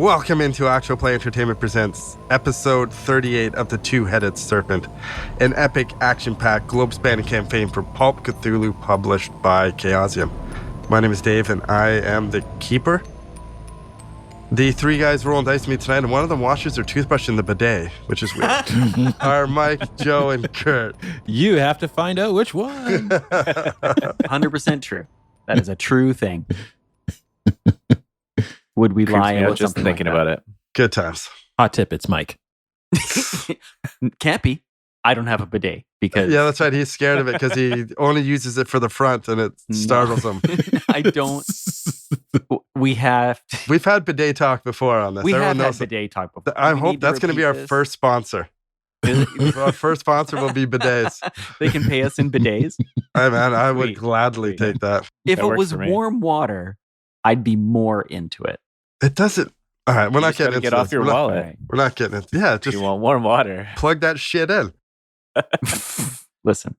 Welcome into Actual Play Entertainment Presents episode 38 of The Two-Headed Serpent, an epic action-packed globe-spanning campaign for Pulp Cthulhu published by Chaosium. My name is Dave and I am the keeper. The three guys rolling dice with me tonight, and one of them washes their toothbrush in the bidet, which is weird, are Mike, Joe, and Kurt. You have to find out which one. 100% true. That is a true thing. Would we lie about just something thinking like about it? Good times. Hot tip, it's Mike. that? Can't be. I don't have a bidet because... Yeah, that's right. He's scared of it because he only uses it for the front and it startles him. I don't. We've had bidet talk before on this. Everyone knows bidet talk before. I hope that's going to be our first sponsor. Our first sponsor will be bidets. They can pay us in bidets. Hey man, I would gladly take that. If That it works was for me. warm water, I'd be more into it. It doesn't. All right, we're You not just gotta getting into get off this. your We're not- wallet. We're not getting it. Yeah, just You want warm water? plug that shit in. Listen,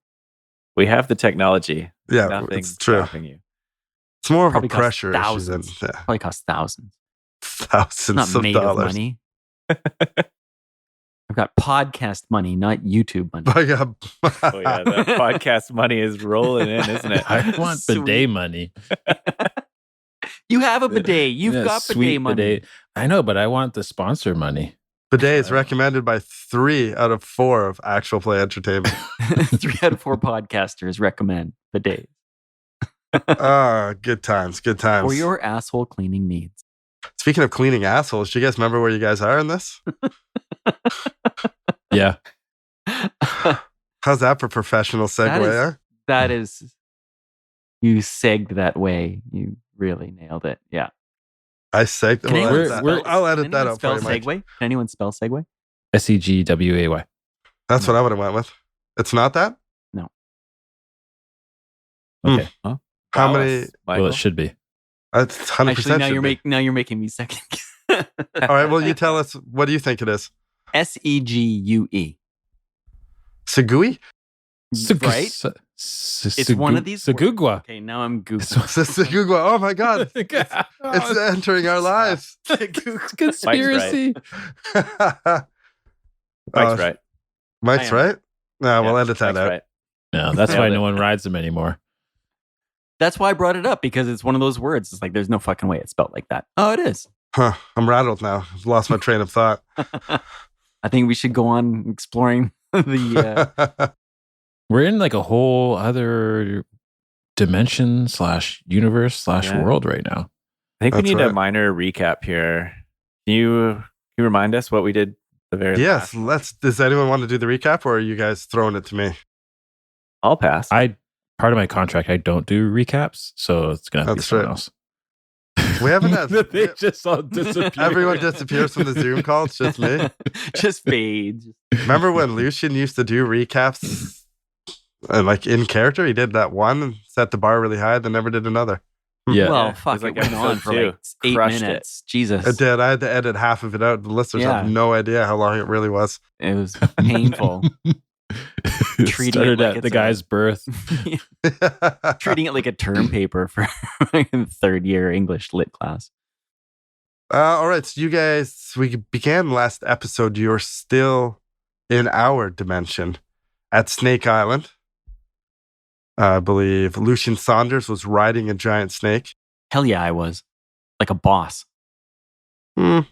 We have the technology. Yeah, Nothing's it's true. stopping you. It's more of a probably costs pressure issue than thousands. yeah, Probably costs thousands. thousands Not of made dollars. of money. I've got podcast money, not YouTube money. I got- Oh yeah, the podcast money is rolling in, isn't it? I want Sweet. bidet money. You have a bidet. You've Yeah, got sweet bidet money. bidet. I know, but I want the sponsor money. Bidet is recommended by 3 out of 4 of Actual Play Entertainment. 3 out of 4 podcasters recommend bidet Good times, good times. for your asshole cleaning needs. Speaking of cleaning assholes, do you guys remember where you guys are in this? Yeah. How's that for professional segue? That is- huh? That is, you segged that way. You really nailed it. Yeah. I said, Can well, anyone edit that. spell- I'll edit can that anyone out for spell you, Mike. segue? Can anyone spell segue? SEGWAY. That's what I would have went with. It's not that? Okay. Huh? How Wow, many? Michael? Well, it should be. It's 100% Actually, now should be. you're making me second. All right, well, you tell us, what do you think it is? SEGUE. Sagui? Right? It's one of these words. Sagugwa. Okay, now I'm Googling. Sagugwa. Oh my God. It's entering our lives. Conspiracy. Mike's right. Mike's I am. right? No, we'll Yeah, edit that Mike's out. right. No, that's why Nailed it. no one rides them anymore. That's why I brought it up, because it's one of those words. It's like, there's no fucking way it's spelled like that. Oh, it is. Huh, I'm rattled now. I've lost my train of thought. I think we should go on exploring the... We're in like a whole other dimension / universe / Yeah. world right now. I think we That's need right. a minor recap here. Can you remind us what we did the very Yes, last? does anyone want to do the recap or are you guys throwing it to me? I'll pass. Part of my contract, I don't do recaps, so it's gonna have to be That's someone right. else. We haven't had... They just all disappear. Everyone disappears from the Zoom call. It's just me. just fades. Remember when Lucian used to do recaps like in character? He did that one and set the bar really high, then never did another. Yeah. Well, Yeah, fuck, it was like it went on episode for 2. like 8 Crushed it. minutes. Jesus. It did. I had to edit half of it out. The listeners Yeah. have no idea how long it really was. It was painful. It Treating it started like at it's the a- guy's birth. Treating it like a term paper for third year English lit class. All right. So you guys, we began last episode. You're still in our dimension at Snake Island. I believe Lucian Saunders was riding a giant snake. Hell yeah, I was. Like a boss. And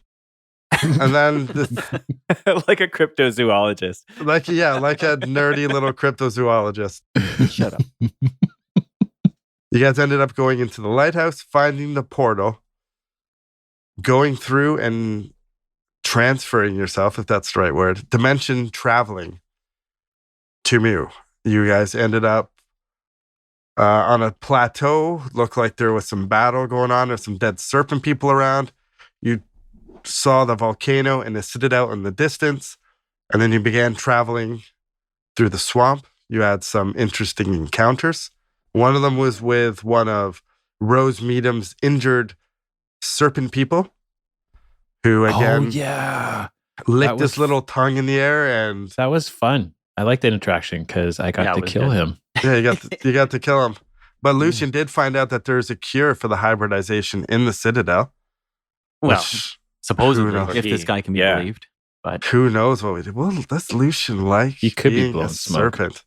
then, the, Like a cryptozoologist. like a nerdy little cryptozoologist. Shut up. You guys ended up going into the lighthouse, finding the portal, going through and transferring yourself, if that's the right word, dimension traveling to Mew. You guys ended up on a plateau. Looked like there was some battle going on. There's some dead serpent people around. You saw the volcano and the citadel in the distance, and then you began traveling through the swamp. You had some interesting encounters. One of them was with one of Rose Meadham's injured serpent people, who again yeah. licked that was- his little tongue in the air, and That was fun. I liked that interaction because I got Yeah, it to was kill good. him. yeah, you got to kill him. But Lucian did find out that there's a cure for the hybridization in the Citadel, Well, which Supposedly, knows? if this guy can be Yeah. believed. But Who knows what we did? Well, that's Lucian like. He could be being blowing a smoke. serpent.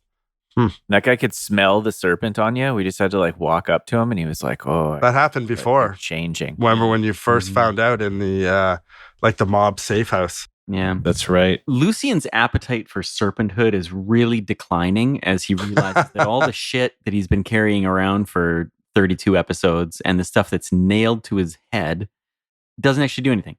That guy could smell the serpent on you. We just had to like walk up to him, and he was like, "Oh, That happened you're before. changing." Remember when you first Mhm. found out in the like the mob safe house? yeah. That's right. Lucian's appetite for serpenthood is really declining as he realizes that all the shit that he's been carrying around for 32 episodes and the stuff that's nailed to his head doesn't actually do anything.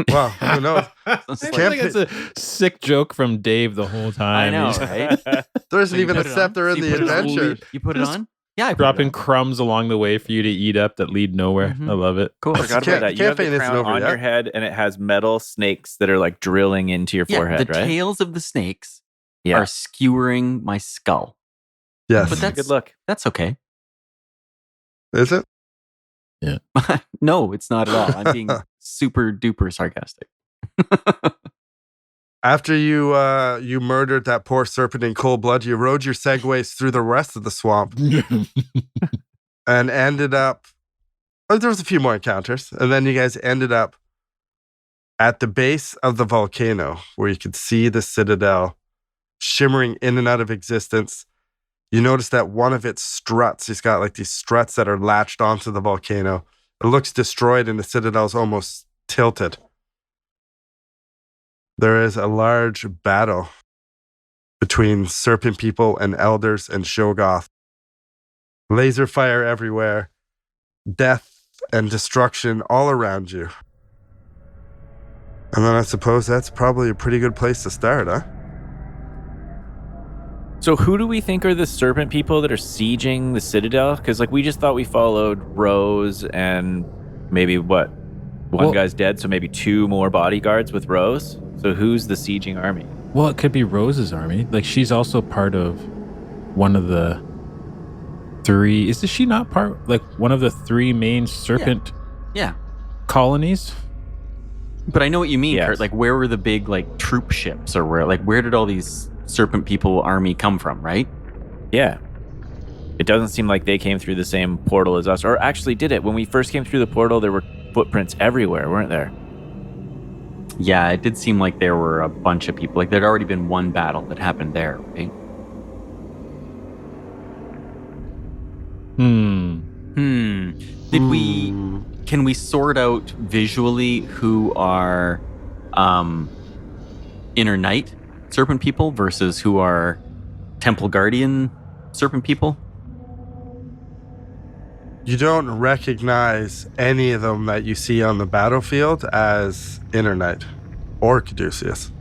Well, who knows? I It's feel like- like it's a sick joke from Dave the whole time. I know, He's right? There isn't you even a put it on? scepter in So you the put it on? adventure. You put it Just on? Yeah, I put it dropping on. crumbs along the way for you to eat up that lead nowhere. Mhm. I love it. Cool. I forgot Can't- about that. You have the campaign isn't crown over on yet. your head, and it has metal snakes that are like drilling into your Yeah, forehead, the right? tails of the snakes Yeah. are skewering my skull. Yes. But Good look. That's okay. Is it? No, it's not at all. I'm being super duper sarcastic. After you murdered that poor serpent in cold blood, you rode your segways through the rest of the swamp and ended up. Oh, there was a few more encounters, and then you guys ended up at the base of the volcano, where you could see the citadel shimmering in and out of existence. You notice that one of its struts, he's got like these struts that are latched onto the volcano. It looks destroyed, and the citadel's almost tilted. There is a large battle between serpent people and elders and Shoggoth. Laser fire everywhere, death and destruction all around you. And then I suppose that's probably a pretty good place to start, huh? So who do we think are the serpent people that are sieging the citadel? Because like we just thought we followed Rose and maybe one Well- guy's dead, so maybe 2 more bodyguards with Rose. So who's the sieging army? Well, it could be Rose's army. Like she's also part of one of the 3. Is she not part like one of the 3 main serpent Yeah. colonies? But I know what you mean, Yes. Kurt. Like, where were the big like troop ships, or where did all these serpent people army come from? Right? Yeah. It doesn't seem like they came through the same portal as us. Or actually did it. When we first came through the portal, there were footprints everywhere, weren't there? Yeah, it did seem like there were a bunch of people. Like there'd already been one battle that happened there, right? Did we? Can we sort out visually who are inner night serpent people versus who are temple guardian serpent people? You don't recognize any of them that you see on the battlefield as Inner Knight or Caduceus.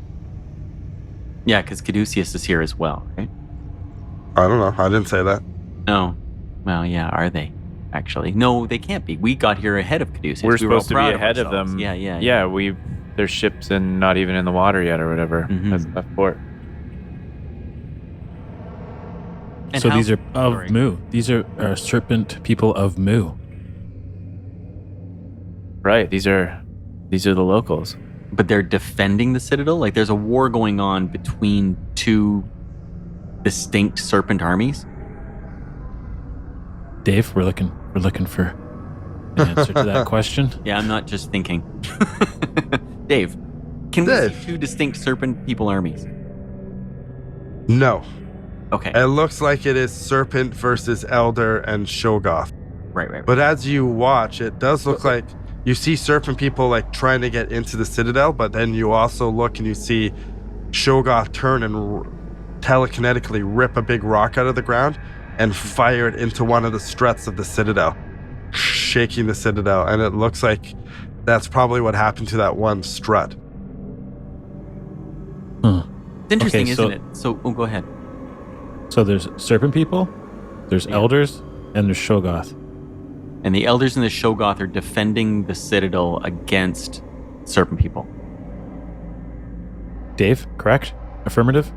Yeah, because Caduceus is here as well, right? I don't know. I didn't say that. No. Well, yeah, are they? Actually, no, they can't be. We got here ahead of Caduceus. We're We were all supposed to be proud ahead of ourselves. them. Yeah. Yeah, there's ships and not even in the water yet or whatever. Mhm. That's a port. And So how- these are of sorry. Mu. These are serpent people of Mu. Right. These are the locals. But they're defending the citadel. Like there's a war going on between 2 distinct serpent armies. Dave, we're looking for an answer to that question. Yeah, I'm not just thinking. Dave, can we Dave. see 2 distinct serpent people armies? No. Okay. It looks like it is Serpent versus Elder and Shoggoth. Right. But as you watch, it does look like you see Serpent people like trying to get into the citadel, but then you also look and you see Shoggoth turn and telekinetically rip a big rock out of the ground and fire it into one of the struts of the citadel, shaking the citadel. And it looks like that's probably what happened to that one strut. Huh. It's interesting, Okay, so- isn't it? So, go ahead. So there's serpent people, there's Yeah. elders, and there's Shoggoth. And the elders and the Shoggoth are defending the citadel against serpent people. Dave, correct? Affirmative?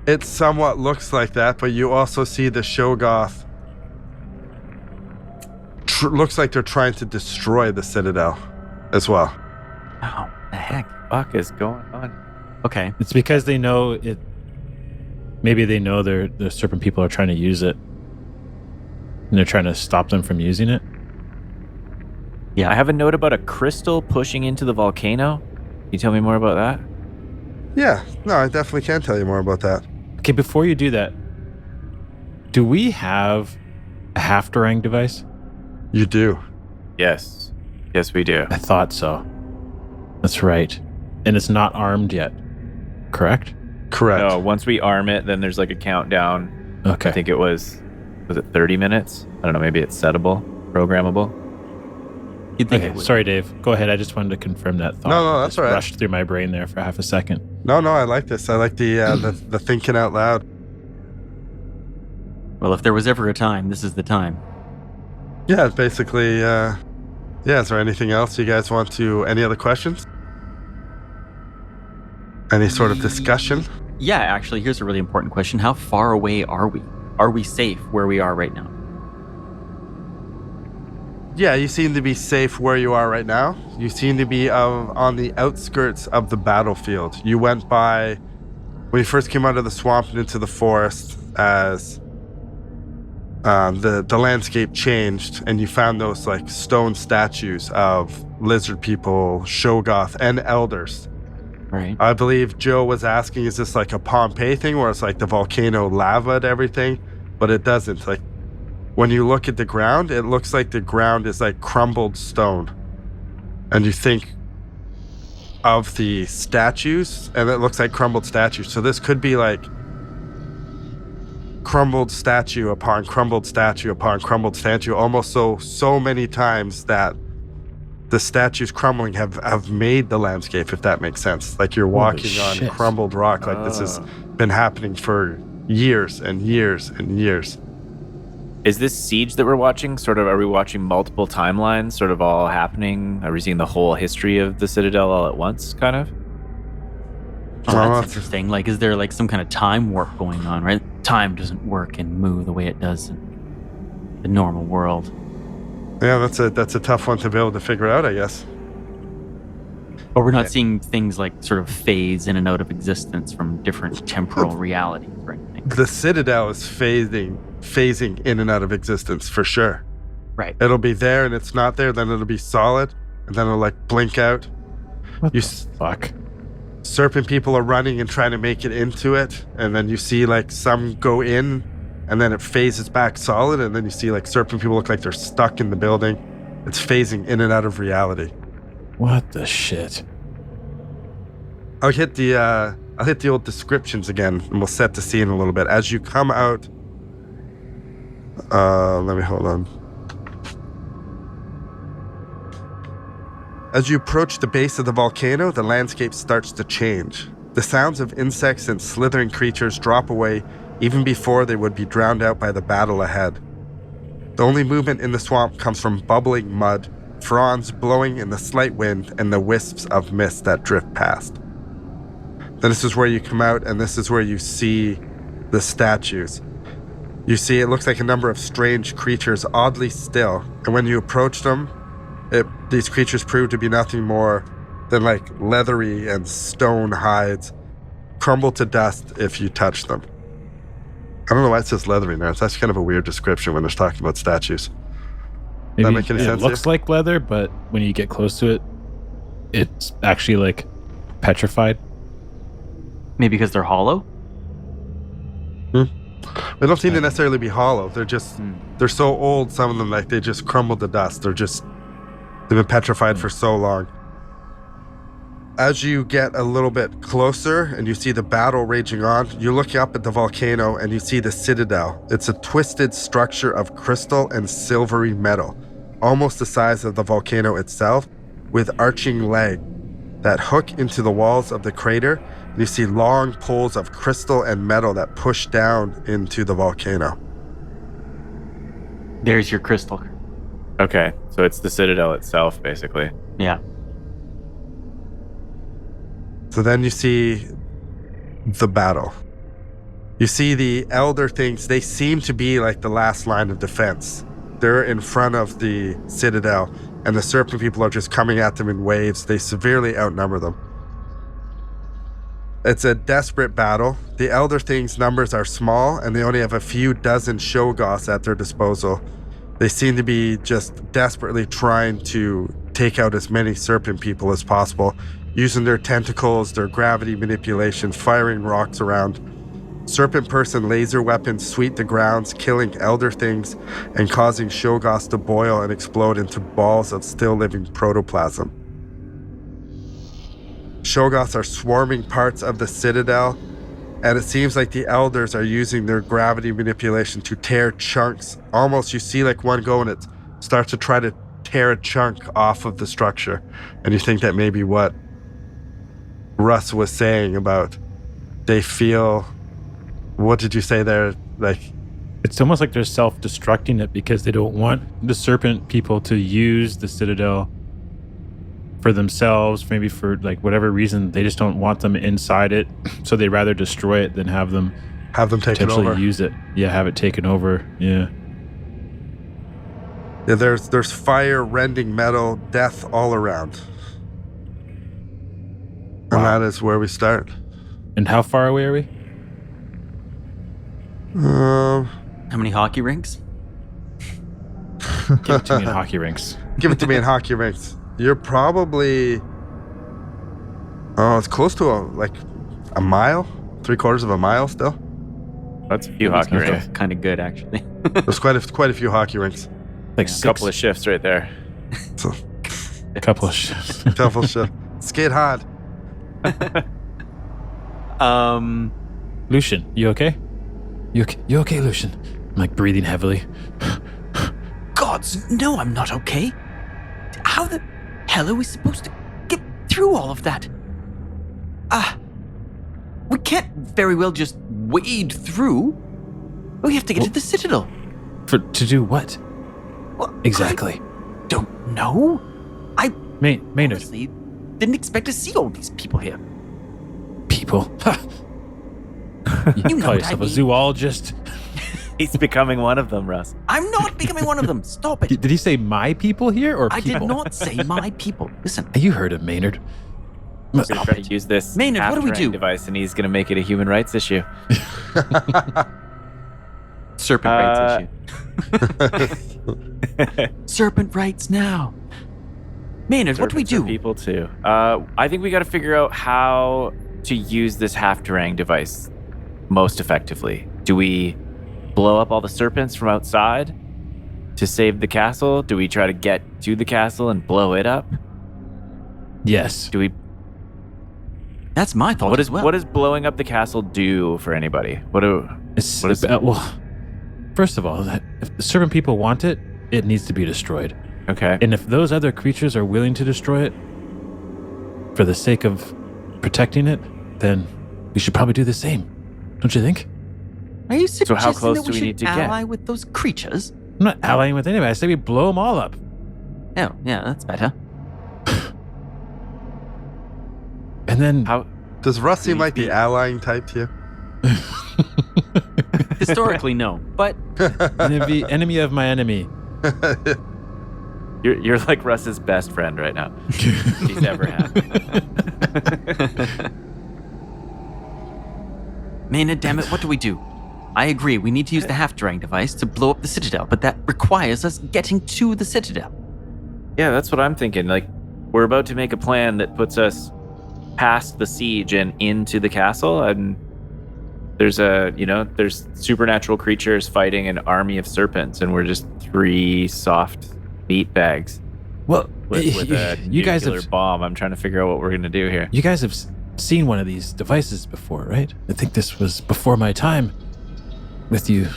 It somewhat looks like that, but you also see the Shoggoth. Looks like they're trying to destroy the citadel as well. Oh, the heck. Fuck is going on? Okay. It's because they know it. Maybe they know the serpent people are trying to use it, and they're trying to stop them from using it. Yeah. I have a note about a crystal pushing into the volcano. Can you tell me more about that? Yeah, no, I definitely can tell you more about that. Okay, before you do that, do we have a half-Durang device? You do. Yes. Yes, we do. I thought so. That's right. And it's not armed yet, correct? Correct. No, once we arm it, then there's like a countdown. Okay. I think it was it 30 minutes? I don't know, maybe it's settable, programmable. You'd think it Okay, would. sorry, Dave. Go ahead. I just wanted to confirm that thought. No, It that's just all right. rushed through my brain there for half a second. No, I like this. I like the thinking out loud. Well, if there was ever a time, this is the time. Yeah, it's basically, yeah, is there anything else you guys want to, any other questions? Any sort of discussion? Yeah, actually, here's a really important question. How far away are we? Are we safe where we are right now? Yeah, you seem to be safe where you are right now. You seem to be on the outskirts of the battlefield. You went by, when you first came out of the swamp and into the forest, as the landscape changed, and you found those like stone statues of lizard people, Shoggoth, and elders. Right. I believe Joe was asking, is this like a Pompeii thing where it's like the volcano lava and everything? But it doesn't. Like, when you look at the ground, it looks like the ground is like crumbled stone. And you think of the statues, and it looks like crumbled statues. So this could be like crumbled statue upon crumbled statue upon crumbled statue, almost so many times that the statues crumbling have made the landscape, if that makes sense. Like you're walking on shit. crumbled rock. Like this has been happening for years and years and years. Is this siege that we're watching sort of, are we watching multiple timelines sort of all happening? Are we seeing the whole history of the Citadel all at once, kind of? Oh, Oh, that's interesting. Like, is there like some kind of time warp going on, right? Time doesn't work and move the way it does in the normal world. Yeah, that's a tough one to be able to figure out, I guess. But we're not seeing things like sort of phase in and out of existence from different temporal realities or anything. The Citadel is phasing in and out of existence for sure. Right. It'll be there and it's not there, then it'll be solid, and then it'll like blink out. What You the fuck? Serpent people are running and trying to make it into it, and then you see like some go in, and then it phases back solid, and then you see like Serpent people look like they're stuck in the building. It's phasing in and out of reality. What the shit? I'll hit the old descriptions again, and we'll set the scene a little bit. As you come out, let me hold on. As you approach the base of the volcano, the landscape starts to change. The sounds of insects and slithering creatures drop away even before they would be drowned out by the battle ahead. The only movement in the swamp comes from bubbling mud, fronds blowing in the slight wind, and the wisps of mist that drift past. Then this is where you come out, and this is where you see the statues. You see it looks like a number of strange creatures, oddly still, and when you approach them, these creatures prove to be nothing more than like leathery and stone hides, crumble to dust if you touch them. I don't know why it says leathery there. It's actually kind of a weird description when they're talking about statues. Maybe that make any it sense looks like leather, but when you get close to it, it's actually like petrified. Maybe because they're hollow? They don't seem to necessarily be hollow. They're just, they're so old, some of them, like they just crumble to dust. They've been petrified for so long. As you get a little bit closer and you see the battle raging on, you look up at the volcano and you see the Citadel. It's a twisted structure of crystal and silvery metal, almost the size of the volcano itself, with arching legs that hook into the walls of the crater. And you see long poles of crystal and metal that push down into the volcano. There's your crystal. Okay, so it's the Citadel itself, basically. Yeah. So then you see the battle. You see the elder things, they seem to be like the last line of defense. They're in front of the Citadel, and the Serpent people are just coming at them in waves. They severely outnumber them. It's a desperate battle. The elder things' numbers are small, and they only have a few dozen Shoggoths at their disposal. They seem to be just desperately trying to take out as many serpent people as possible, using their tentacles, their gravity manipulation, firing rocks around. Serpent person laser weapons sweep the grounds, killing elder things and causing Shoggoths to boil and explode into balls of still living protoplasm. Shoggoths are swarming parts of the citadel, and it seems like the elders are using their gravity manipulation to tear chunks. Almost you see like one go and it starts to try to tear a chunk off of the structure. And you think that maybe what Russ was saying about they feel, what did you say there? Like, it's almost like they're self-destructing it because they don't want the serpent people to use the citadel for themselves, maybe for like whatever reason. They just don't want them inside it, so they'd rather destroy it than have them taken potentially over. use it. Yeah, have it taken over. Yeah. Yeah, there's fire, rending metal, death all around. And that is where we start. And how far away are we? How many hockey rinks? Give it to me in hockey rinks. Give it to me in hockey rinks. You're probably, it's close to a mile, 3/4 of a mile still. That's a few hockey okay. rinks. Kind of good, actually. There's quite a few hockey rinks. Like A couple of shifts right there. So, a couple of shifts. tough shit. Skate hard. Lucian, you okay? You okay, Lucian? I'm like breathing heavily. Gods, no, I'm not okay. How the hell are we supposed to get through all of that? We can't very well just wade through. We have to get to the citadel. To do what? Well, Exactly. I don't know. I Maynard. honestly didn't expect to see all these people here. People. You You know call what yourself I a mean. zoologist. He's becoming one of them, Russ. I'm not becoming one of them. Stop it. Did he say my people here or I people? did not say my people. Listen, You heard him, Maynard. He's going to try to use this Maynard, what do we half-terrain do? device, and he's going to make it a human rights issue. Serpent rights issue. serpent rights now. Maynard, what do we Serpents are do? People too. I think we got to figure out how to use this half-terrain device most effectively. Do we blow up all the serpents from outside to save the castle? Do we try to get to the castle and blow it up? Yes. Do we? That's my thought as well. What does blowing up the castle do for anybody? What is well, first of all, if the serpent people want it, it needs to be destroyed. okay? And if those other creatures are willing to destroy it for the sake of protecting it, then we should probably do the same. Don't you think? Are you suggesting how close that do we should need to get? ally with those creatures? I'm not allying with anybody. I say we blow them all up. Oh, yeah, that's better. And then How? Does Russ seem we like the beat- allying type to you? Historically, no. But enemy of my enemy. You're like Russ's best friend right now. He's ever had. Maynard, damn it, what do we do? I agree, we need to use the half-terrain device to blow up the citadel, but that requires us getting to the citadel. Yeah, that's what I'm thinking. Like, we're about to make a plan that puts us past the siege and into the castle, and there's there's supernatural creatures fighting an army of serpents, and we're just 3 soft meat bags Well, with a you guys nuclear have bomb. I'm trying to figure out what we're gonna do here. you guys have seen one of these devices before, right? I think this was before my time with you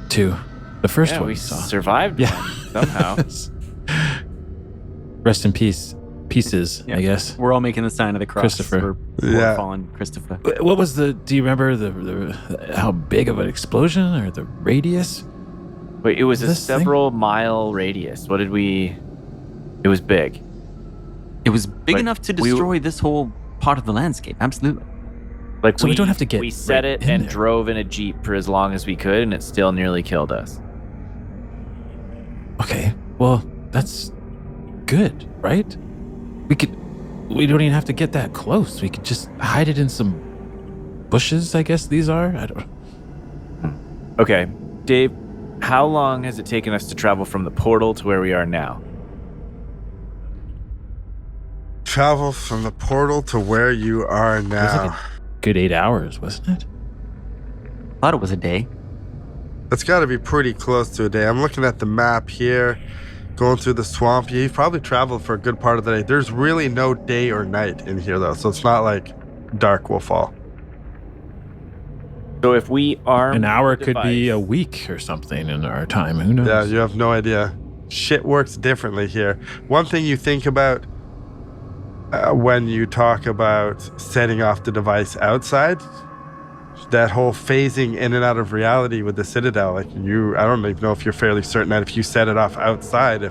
two. The first Yeah, one we we saw. survived Yeah. one somehow. Rest in peace. Pieces, Yeah. I guess. we're all making the sign of the cross. Christopher. For Yeah. fallen Christopher. What was do you remember the how big of an explosion or the radius? Wait, it was a This thing? several mile radius. What did we? It was big. It was big Like, enough to we- destroy this whole part of the landscape, absolutely. Like So we don't have to get We set right it in and there. drove in a jeep for as long as we could, and it still nearly killed us. Okay. Well, that's good, right? We don't even have to get that close. We could just hide it in some bushes, I guess these are. I don't Okay, Dave, How long has it taken us to travel from the portal to where we are now? Travel from the portal to where you are It was now. like a good 8 hours, wasn't it? Thought it was a day. That's got to be pretty close to a day. I'm looking at the map here, going through the swamp. You've probably traveled for a good part of the day. There's really no day or night in here, though, so it's not like dark will fall. So if we arm An hour the could be device- a week or something in our time. Who knows? Yeah, you have no idea. Shit works differently here. One thing you think about when you talk about setting off the device outside, that whole phasing in and out of reality with the Citadel, like I don't even know if you're fairly certain that if you set it off outside,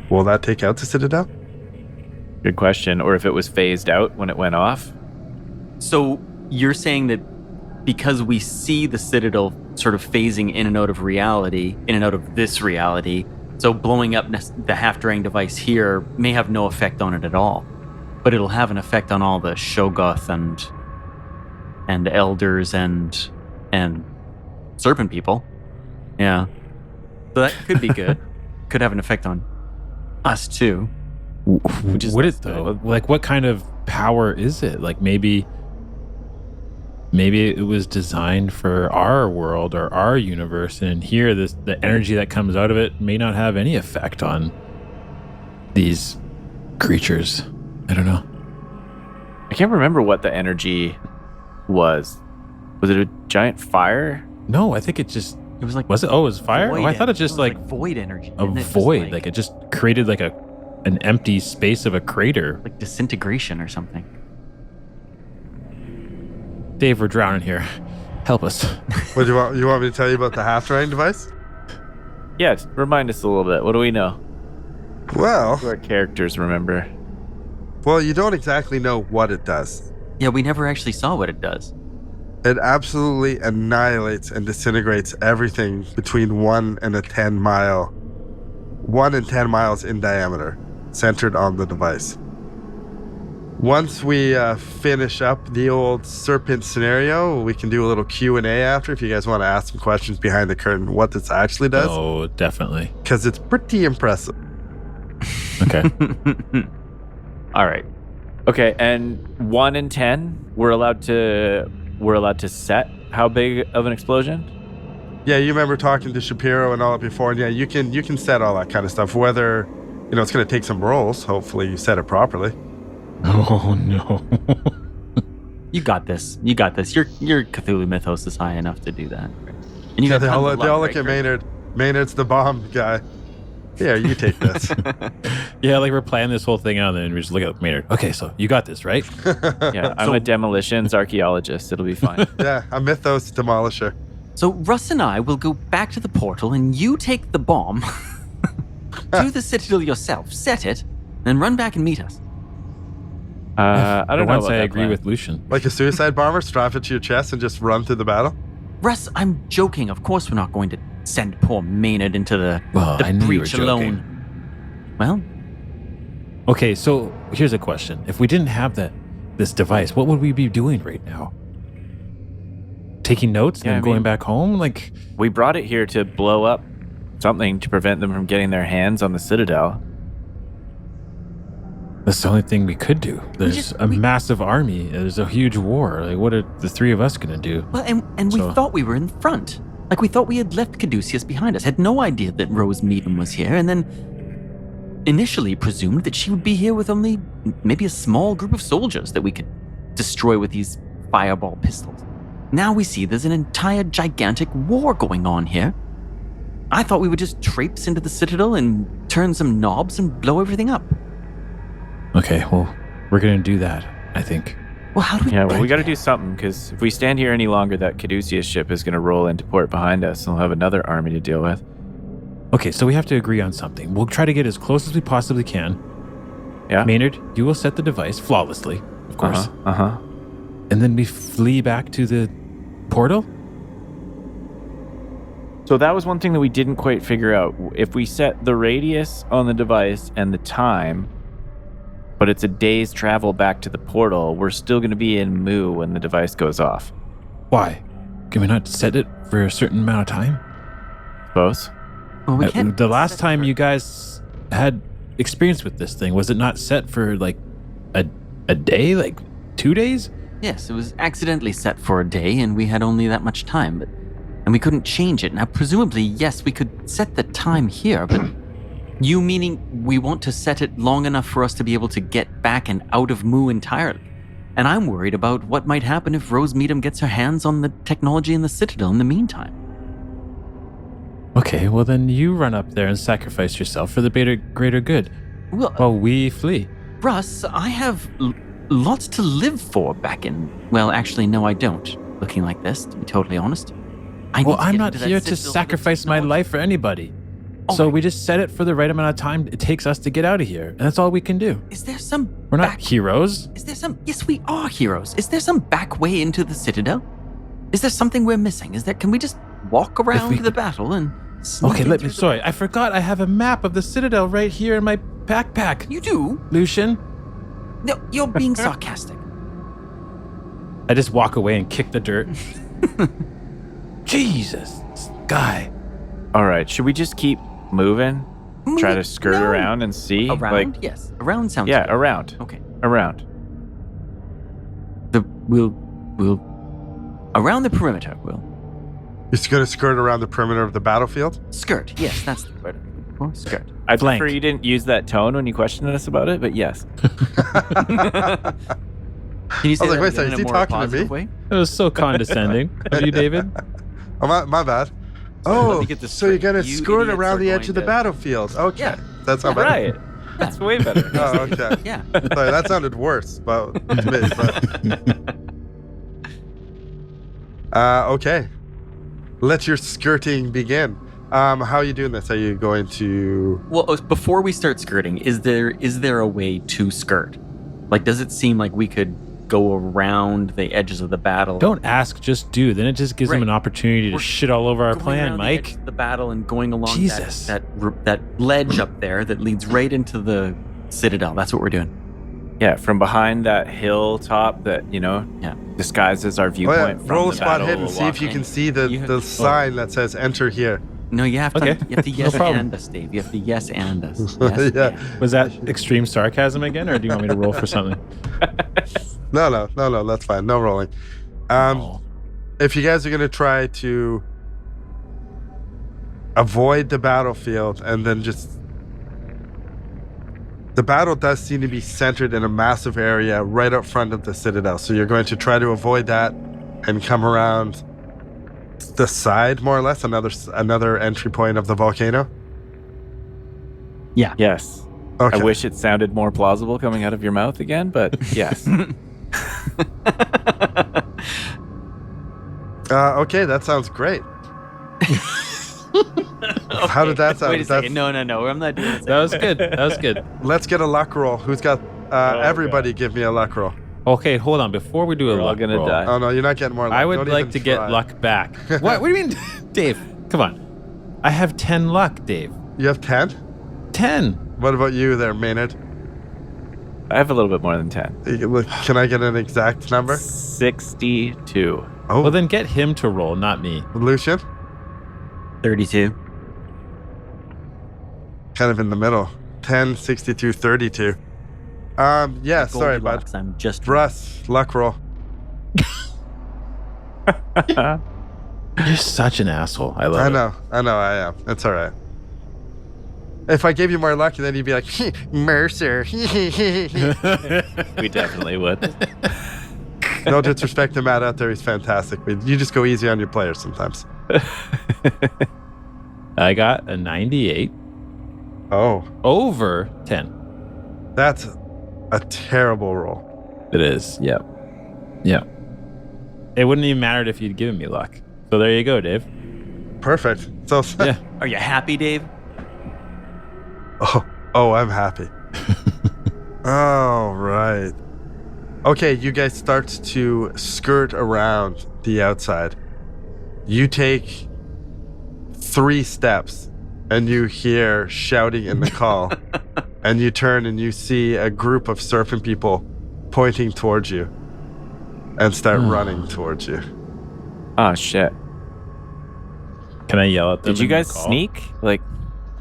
will that take out the Citadel? Good question. Or if it was phased out when it went off. So you're saying that because we see the Citadel sort of phasing in and out of reality, in and out of this reality, so blowing up the half-dragging device here may have no effect on it at all, but it'll have an effect on all the Shoggoth and elders and serpent people. Yeah, so that could be good. Could have an effect on us too. Which is would it though? Like, what kind of power is it? Like, maybe it was designed for our world or our universe, and here the energy that comes out of it may not have any effect on these creatures. I don't know. I can't remember what the energy was. Was it a giant fire? No, I think it just It was like was it. Oh, it was fire. Oh, I thought it just like void energy. a didn't it? Just void. Like it just created like an empty space of a crater. like disintegration or something. Dave, we're drowning here. Help us. What do you want? You want me to tell you about the half-dragging device? Yeah, remind us a little bit. What do we know? Well, Do our characters remember? you don't exactly know what it does. Yeah, we never actually saw what it does. It absolutely annihilates and disintegrates everything between 1 and 10 miles in diameter, centered on the device. Once we finish up the old Serpent scenario, we can do a little Q&A after if you guys want to ask some questions behind the curtain what this actually does. Oh, definitely. Because it's pretty impressive. Okay. All right. Okay, and 1 and 10, we're allowed to set how big of an explosion? Yeah, you remember talking to Shapiro and all that before, and yeah, you can set all that kind of stuff. Whether, it's going to take some rolls. Hopefully you set it properly. Oh no. You got this. You got this. Your Cthulhu mythos is high enough to do that. And you Yeah, got they all tons of luck, look right, at Chris? Maynard. Maynard's the bomb guy. Here, you take this. Yeah, like we're planning this whole thing out, and then we just look at Maynard. Okay, so you got this, right? Yeah, I'm a demolitions archaeologist. It'll be fine. Yeah, a mythos demolisher. So Russ and I will go back to the portal, and you take the bomb to the Citadel yourself, set it, then run back and meet us. I don't know. Once about I that agree plan. with Lucian. Like a suicide bomber, strap it to your chest and just run through the battle. Russ, I'm joking. Of course, we're not going to send poor Maynard into the I knew you were breach joking. alone. Well, Okay, so here's a question: if we didn't have this device, what would we be doing right now? Taking notes Yeah, and I going mean- back home? Like, We brought it here to blow up something to prevent them from getting their hands on the Citadel. that's the only thing we could do. There's a massive army. There's a huge war. Like, what are the three of us gonna do? well, and we So- thought we were in front. Like, we thought we had left Caduceus behind us. Had no idea that Rose Meadham was here, and then initially presumed that she would be here with only maybe a small group of soldiers that we could destroy with these fireball pistols. Now we see there's an entire gigantic war going on here. I thought we would just traipse into the Citadel and turn some knobs and blow everything up. Okay, well, we're gonna do that, I think. Well, how do we... Yeah, well, we got to do something because if we stand here any longer, that Caduceus ship is going to roll into port behind us, and we'll have another army to deal with. Okay, so we have to agree on something. We'll try to get as close as we possibly can. Yeah. Maynard, you will set the device flawlessly, of course. Uh-huh. And then we flee back to the portal? So that was one thing that we didn't quite figure out. If we set the radius on the device and the time, but it's a day's travel back to the portal, we're still going to be in Mu when the device goes off. Why? Can we not set it for a certain amount of time? Suppose. Well, we can't. The last time you guys had experience with this thing, was it not set for like a day, like 2 days? Yes, it was accidentally set for a day, and we had only that much time, and we couldn't change it. Now, presumably, yes, we could set the time here, but you meaning we want to set it long enough for us to be able to get back and out of Moo entirely? And I'm worried about what might happen if Rose Meadham gets her hands on the technology in the Citadel in the meantime. Okay, well then you run up there and sacrifice yourself for the greater good Well, while we flee. Russ, I have lots to live for back in... Well, actually, no, I don't. Looking like this, to be totally honest. Well, I'm not here to sacrifice my life for anybody. So we just set it for the right amount of time it takes us to get out of here. And that's all we can do. Is there some... We're not heroes. Is there some... Yes, we are heroes. Is there some back way into the Citadel? Is there something we're missing? Can we just walk around the battle and... Okay, sorry, I forgot I have a map of the Citadel right here in my backpack. You do? Lucian? No, you're being sarcastic. I just walk away and kick the dirt. Jesus, this guy. All right, should we just keep moving? Try to skirt around and see? Around? Yes. Around sounds Yeah, good. around. Okay. Around. We'll... Around the perimeter, we'll... You're going to skirt around the perimeter of the battlefield? Skirt. Yes, that's the word. Or skirt. I'd Flank. prefer you didn't use that tone when you questioned us about it, but yes. Can you say I was like, that wait a again second, in is a he more talking to positive me? way? It was so condescending of you, David. Oh, my bad. let Oh, me get this so you're straight. going to You skirt idiots around are the edge going of the to- battlefield. Okay. Yeah. That's not bad. Right. That's way better. Oh, okay. Yeah. Sorry, that sounded worse, but to me. But okay. Let your skirting begin. How are you doing this? Are you going to? Well, before we start skirting, is there a way to skirt? Like, does it seem like we could go around the edges of the battle? Don't ask, just do. Then it just gives them Right. an opportunity to We're shit all over our Going plan, around the edge Mike. of the battle and going along Jesus. that ledge up there that leads right into the Citadel. That's what we're doing. Yeah, from behind that hilltop that, Yeah. disguises our Oh, yeah. viewpoint from Roll a the spot battle hit and we're see if you walking. can see the, You have- the sign that says "Enter here." No, you have to. Okay. You have to No yes problem. and us, Dave. You have to yes and us. Yes Yeah. and. Was that extreme sarcasm again, or do you want me to roll for something? No, that's fine. No rolling. Oh. If you guys are going to try to avoid the battlefield and then just... The battle does seem to be centered in a massive area right up front of the Citadel. So you're going to try to avoid that and come around the side, more or less, another entry point of the volcano. Yes. Okay. I wish it sounded more plausible coming out of your mouth again, but yes. Okay, that sounds great. How did that sound? Wait a That's- second. No. I'm not doing it. That was good. That was good. Let's get a luck roll. Who's got... everybody give me a luck roll. Okay, hold on. Before we do a We're all luck gonna roll, die. Oh, no, you're not getting more luck. I would Don't like even to get try. luck back. What do you mean? Dave, come on. I have 10 luck, Dave. You have 10? 10. What about you there, Maynard? I have a little bit more than 10. Can I get an exact number? 62. Oh, Well, then get him to roll, not me. Lucian? 32. Kind of in the middle. 10, 62, 32. Yeah, sorry, bud. Goldilocks, I'm just Russ, luck roll. You're such an asshole. I love I it. know, I am. It's all right. If I gave you more luck, then you'd be like, Mercer. We definitely would. No disrespect to Matt out there. He's fantastic. But you just go easy on your players sometimes. I got a 98 Oh, over 10. that's a terrible roll. It is. Yep. Yep. It wouldn't even matter if you'd given me luck. So there you go, Dave. Perfect. So, Yeah. Are you happy, Dave? oh, I'm happy. All right. Okay, you guys start to skirt around the outside. You take 3 steps and you hear shouting in the call. And you turn and you see a group of serpent people pointing towards you and start running towards you. Oh, shit. Can I yell at them? Did you in the guys call? sneak? Like,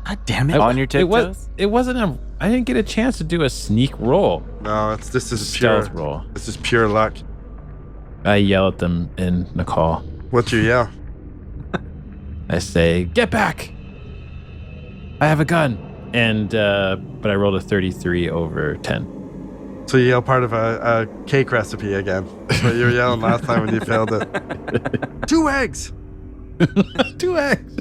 God damn it. on your tiptoes? It wasn't a. I didn't get a chance to do a sneak roll. No, this is pure. Stealth roll. This is pure luck. I yell at them in the call. What's your yell? I say, "Get back! I have a gun." And but I rolled a 33 over 10. So you yell part of a cake recipe again. That's what you were yelling last time when you failed it. 2 eggs. 2 eggs.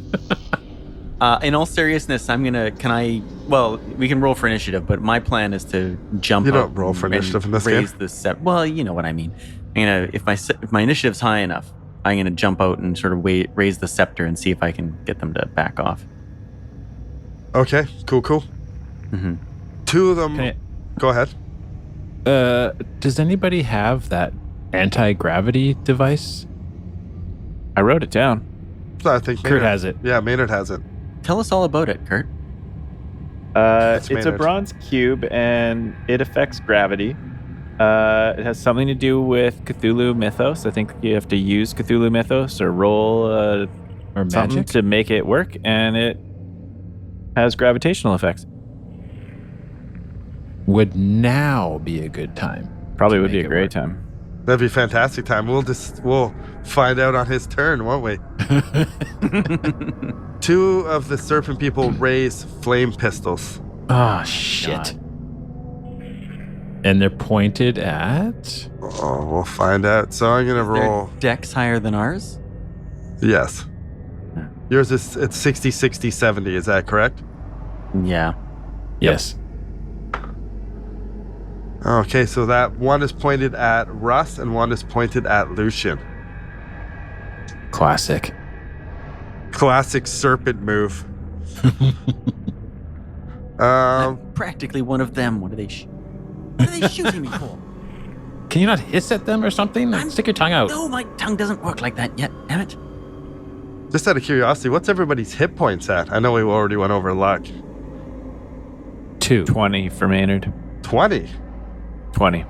In all seriousness, well, we can roll for initiative, but my plan is to jump You up don't roll for and initiative in this raise game. the well, you know what I mean. If my initiative's high enough, I'm going to jump out and sort of raise the scepter and see if I can get them to back off. Okay, cool. Mm-hmm. 2 of them. Go ahead. Does anybody have that anti-gravity device? I wrote it down. So I think Kurt has it. Yeah, Maynard has it. Tell us all about it, Kurt. It's It's a Maynard. bronze cube, and it affects gravity. It has something to do with Cthulhu mythos. I think you have to use Cthulhu mythos or roll Or something magic? to make it work, and it has gravitational effects. Would now be a good time. Probably to would be make a it great work. time. That'd be a fantastic time. We'll find out on his turn, won't we? 2 of the serpent people raise flame pistols. Oh, shit. And they're pointed at... Oh, we'll find out. So I'm gonna roll. Their dex higher than ours? Yes. Yours is it's 60, 60, 70. Is that correct? Yeah. Yes. Okay, so that one is pointed at Russ and one is pointed at Lucian. Classic. Classic serpent move. I'm practically one of them. What are they shooting me for? Can you not hiss at them or something? Like, stick your tongue out. No, my tongue doesn't work like that yet. Damn it. Just out of curiosity, what's everybody's hit points at? I know we already went over luck. 2. 20 for Maynard. 20. 20.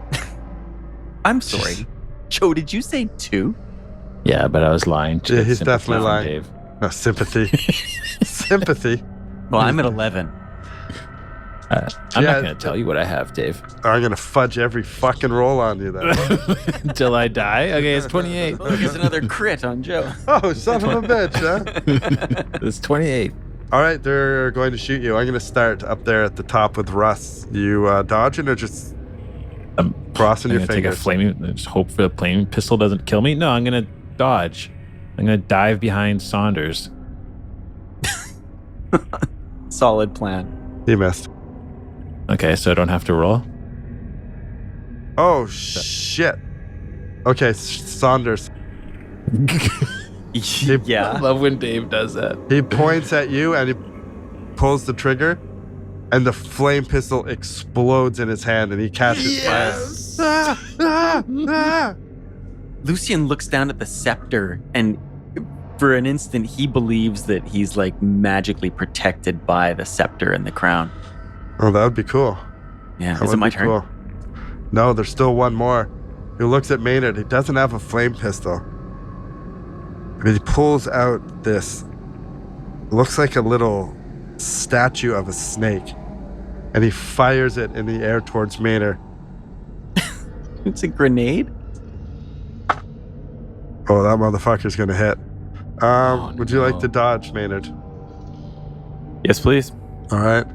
I'm sorry. Joe, did you say 2? Yeah, but I was lying. to Yeah, get he's sympathy definitely from lying. Dave. No, sympathy. Sympathy. Well, I'm at 11. I'm Yeah, not going to tell you what I have, Dave. I'm gonna fudge every fucking roll on you then. Until I die? Okay, it's 28. Well, there's another crit on Joe. Oh, son of a bitch, huh? It's 28. All right, they're going to shoot you. I'm gonna start up there at the top with Russ. You dodging or just I'm crossing your gonna take a fingers? flaming. Just hope the flaming pistol doesn't kill me. No, I'm gonna dodge. I'm gonna dive behind Saunders. Solid plan. He missed. Okay, so I don't have to roll. Oh shit. Okay, Saunders. I Yeah. love when Dave does that. He points at you and he pulls the trigger, and the flame pistol explodes in his hand, and he catches fire. Ah, ah, ah. Lucian looks down at the scepter, and for an instant, he believes that he's like magically protected by the scepter and the crown. Oh, that would be cool. Yeah. That Is it would my be turn? cool. No, there's still one more. He looks at Maynard. He doesn't have a flame pistol. But he pulls out this, looks like a little statue of a snake. And he fires it in the air towards Maynard. It's a grenade? Oh, that motherfucker's gonna hit. Would you like no. to dodge, Maynard? Yes, please. All right.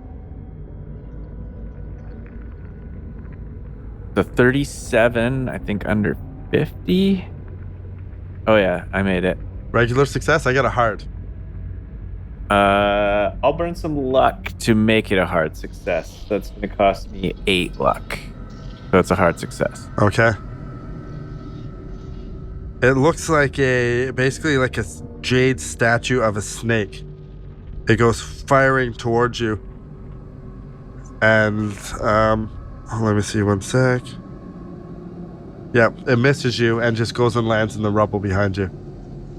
The 37, I think under 50. Oh yeah, I made it. Regular success. I got a heart. I'll burn some luck to make it a hard success. That's going to cost me 8 luck. So it's a hard success. Okay. It looks like basically like a jade statue of a snake. It goes firing towards you. And, let me see one sec. Yeah, it misses you and just goes and lands in the rubble behind you.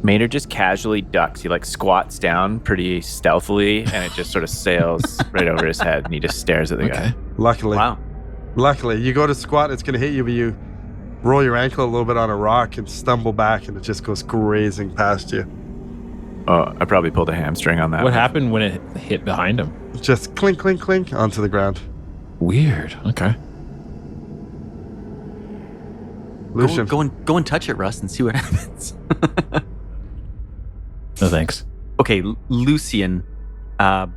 Maynard just casually ducks. He like squats down pretty stealthily, and it just sort of sails right over his head, and he just stares at the guy. Luckily. Wow. Luckily, you go to squat, it's going to hit you, but you roll your ankle a little bit on a rock and stumble back, and it just goes grazing past you. Oh, I probably pulled a hamstring on that. What happened when it hit behind him? Just clink, clink, clink onto the ground. Weird. Okay. Lucian. Go and touch it, Russ, and see what happens. No thanks. Okay, Lucian,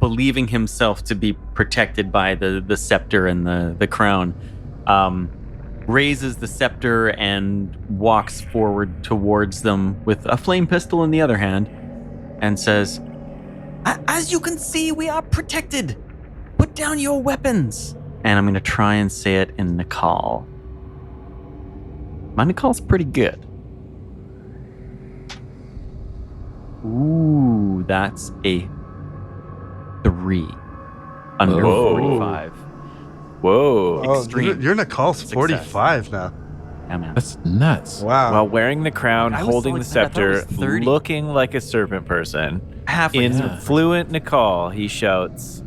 believing himself to be protected by the scepter and the crown, raises the scepter and walks forward towards them with a flame pistol in the other hand and says, "As you can see, we are protected. Put down your weapons." And I'm going to try and say it in Nakal. My Nakal's pretty good. Ooh, that's a 3 under Whoa. 45. Whoa. Oh, Extreme your Nakal's success. 45 now. Yeah, man. That's nuts. Wow. While wearing the crown, I was holding so the excited. I thought it scepter, was 30. looking like a serpent person. Halfway In through. fluent Nakal, he shouts,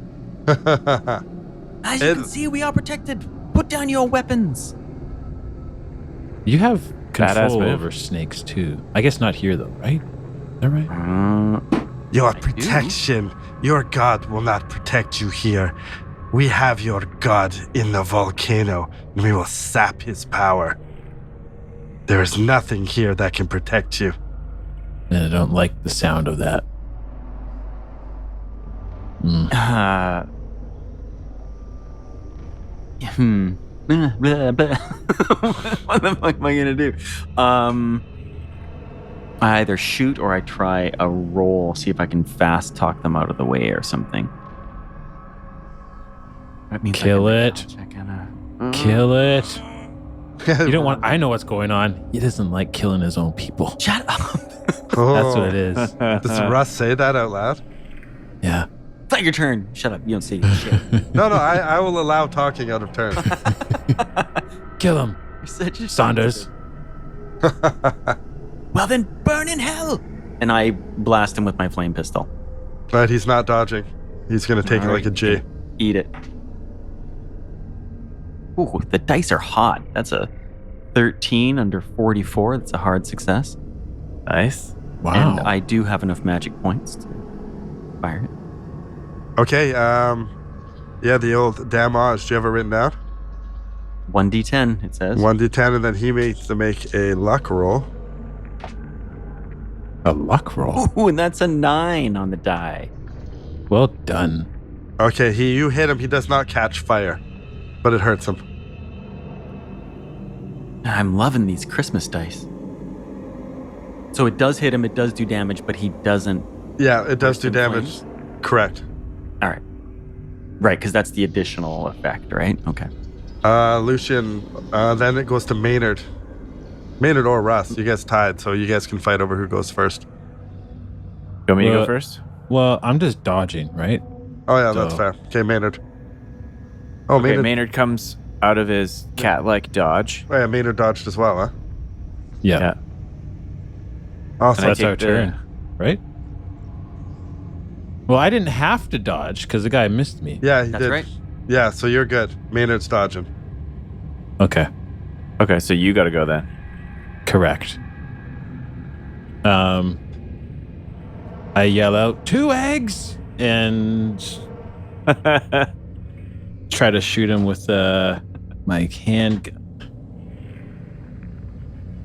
As you can see, we are protected. Put down your weapons. You have Badass control move. over snakes too. I guess not here though, right? Is that right? Your protection. Your god will not protect you here. We have your god in the volcano, and we will sap his power. There is nothing here that can protect you. And I don't like the sound of that. Blah, blah. What the fuck am I gonna do? I either shoot or I try a roll, see if I can fast talk them out of the way or something. That means Kill I it. can check in a- Kill it. You don't want. I know what's going on. He doesn't like killing his own people. Shut up. Oh. That's what it is. Does Russ say that out loud? Yeah. It's not your turn. Shut up. You don't say shit. No, I will allow talking out of turn. Kill him, You're such a Saunders. Well, then burn in hell. And I blast him with my flame pistol. But he's not dodging. He's going to take it like a G. Eat it. Ooh, the dice are hot. That's a 13 under 44. That's a hard success. nice. Wow. And I do have enough magic points to fire it. Okay, yeah, the old damage. Do you have it written down? 1d10, it says. 1d10, and then he needs to make a luck roll. A luck roll. Ooh, and that's a 9 on the die. Well done. Okay, you hit him. He does not catch fire, but it hurts him. I'm loving these Christmas dice. So it does hit him, it does do damage, but he doesn't. Yeah, it does Burst do in damage. flames? Correct. All right. Right, because that's the additional effect, right? Okay. Lucian, then it goes to Maynard. Maynard or Russ, you guys tied, so you guys can fight over who goes first. You want me to go Well- first? Well, I'm just dodging, right? Oh, yeah, that's So- fair. Okay, Maynard. Oh, Okay, Maynard. Maynard comes out of his cat-like dodge. Oh, yeah, Maynard dodged as well, huh? Yeah. Yeah. Awesome. So that's take our turn, right? Well, I didn't have to dodge because the guy missed me. Yeah, he That's did. right. Yeah, so you're good. Maynard's dodging. Okay. Okay, so you got to go then. Correct. I yell out 2 eggs and try to shoot him with my handgun.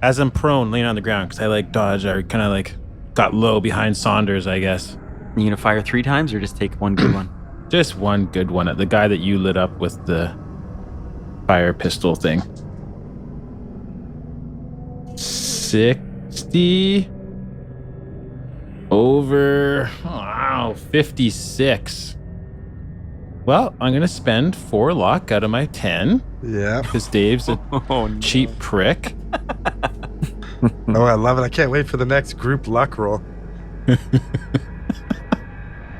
As I'm prone, laying on the ground, because I like dodge, I kind of like got low behind Saunders, I guess. You gonna fire 3 times or just take one good one? Just one good one at the guy that you lit up with the fire pistol thing. 60 over 56. Well, I'm gonna spend 4 luck out of my 10 Yeah. because Dave's a Oh, cheap prick. Oh, I love it. I can't wait for the next group luck roll.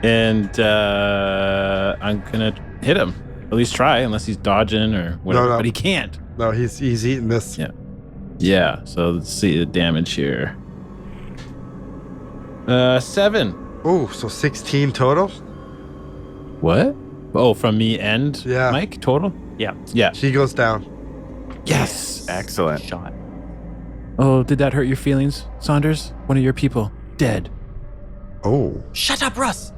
And I'm gonna hit him. At least try, unless he's dodging or whatever. No. But he can't. No, he's eating this. Yeah. Yeah. So let's see the damage here. 7. Oh, so 16 total? What? Oh, from me and Yeah. Mike total? Yeah. Yeah. He goes down. Yes. Excellent. Shot. Oh, did that hurt your feelings, Saunders? One of your people dead. Oh. Shut up, Russ.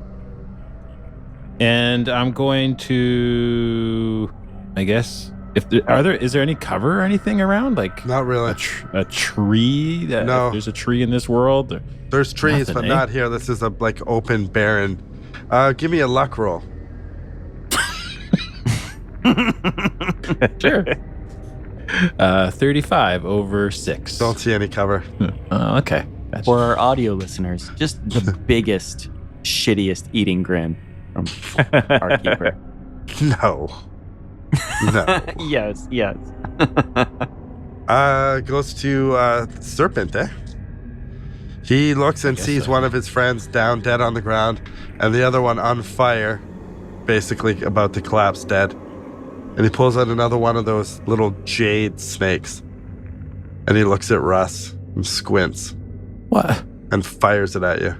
And I'm going to, I guess, is there any cover or anything around? Like Not really. a tree? No. If there's a tree in this world? Or, There's trees, nothing, but eh? not here. This is a like open, barren. Give me a luck roll. Sure. 35 over 6. Don't see any cover. Okay. Gotcha. For our audio listeners, just the biggest, shittiest eating grin from our keeper. No. No. Yes. Goes to Serpent, eh? He looks and guess sees so. one of his friends down dead on the ground and the other one on fire, basically about to collapse dead. And he pulls out another one of those little jade snakes. And he looks at Russ and squints What? and fires it at you.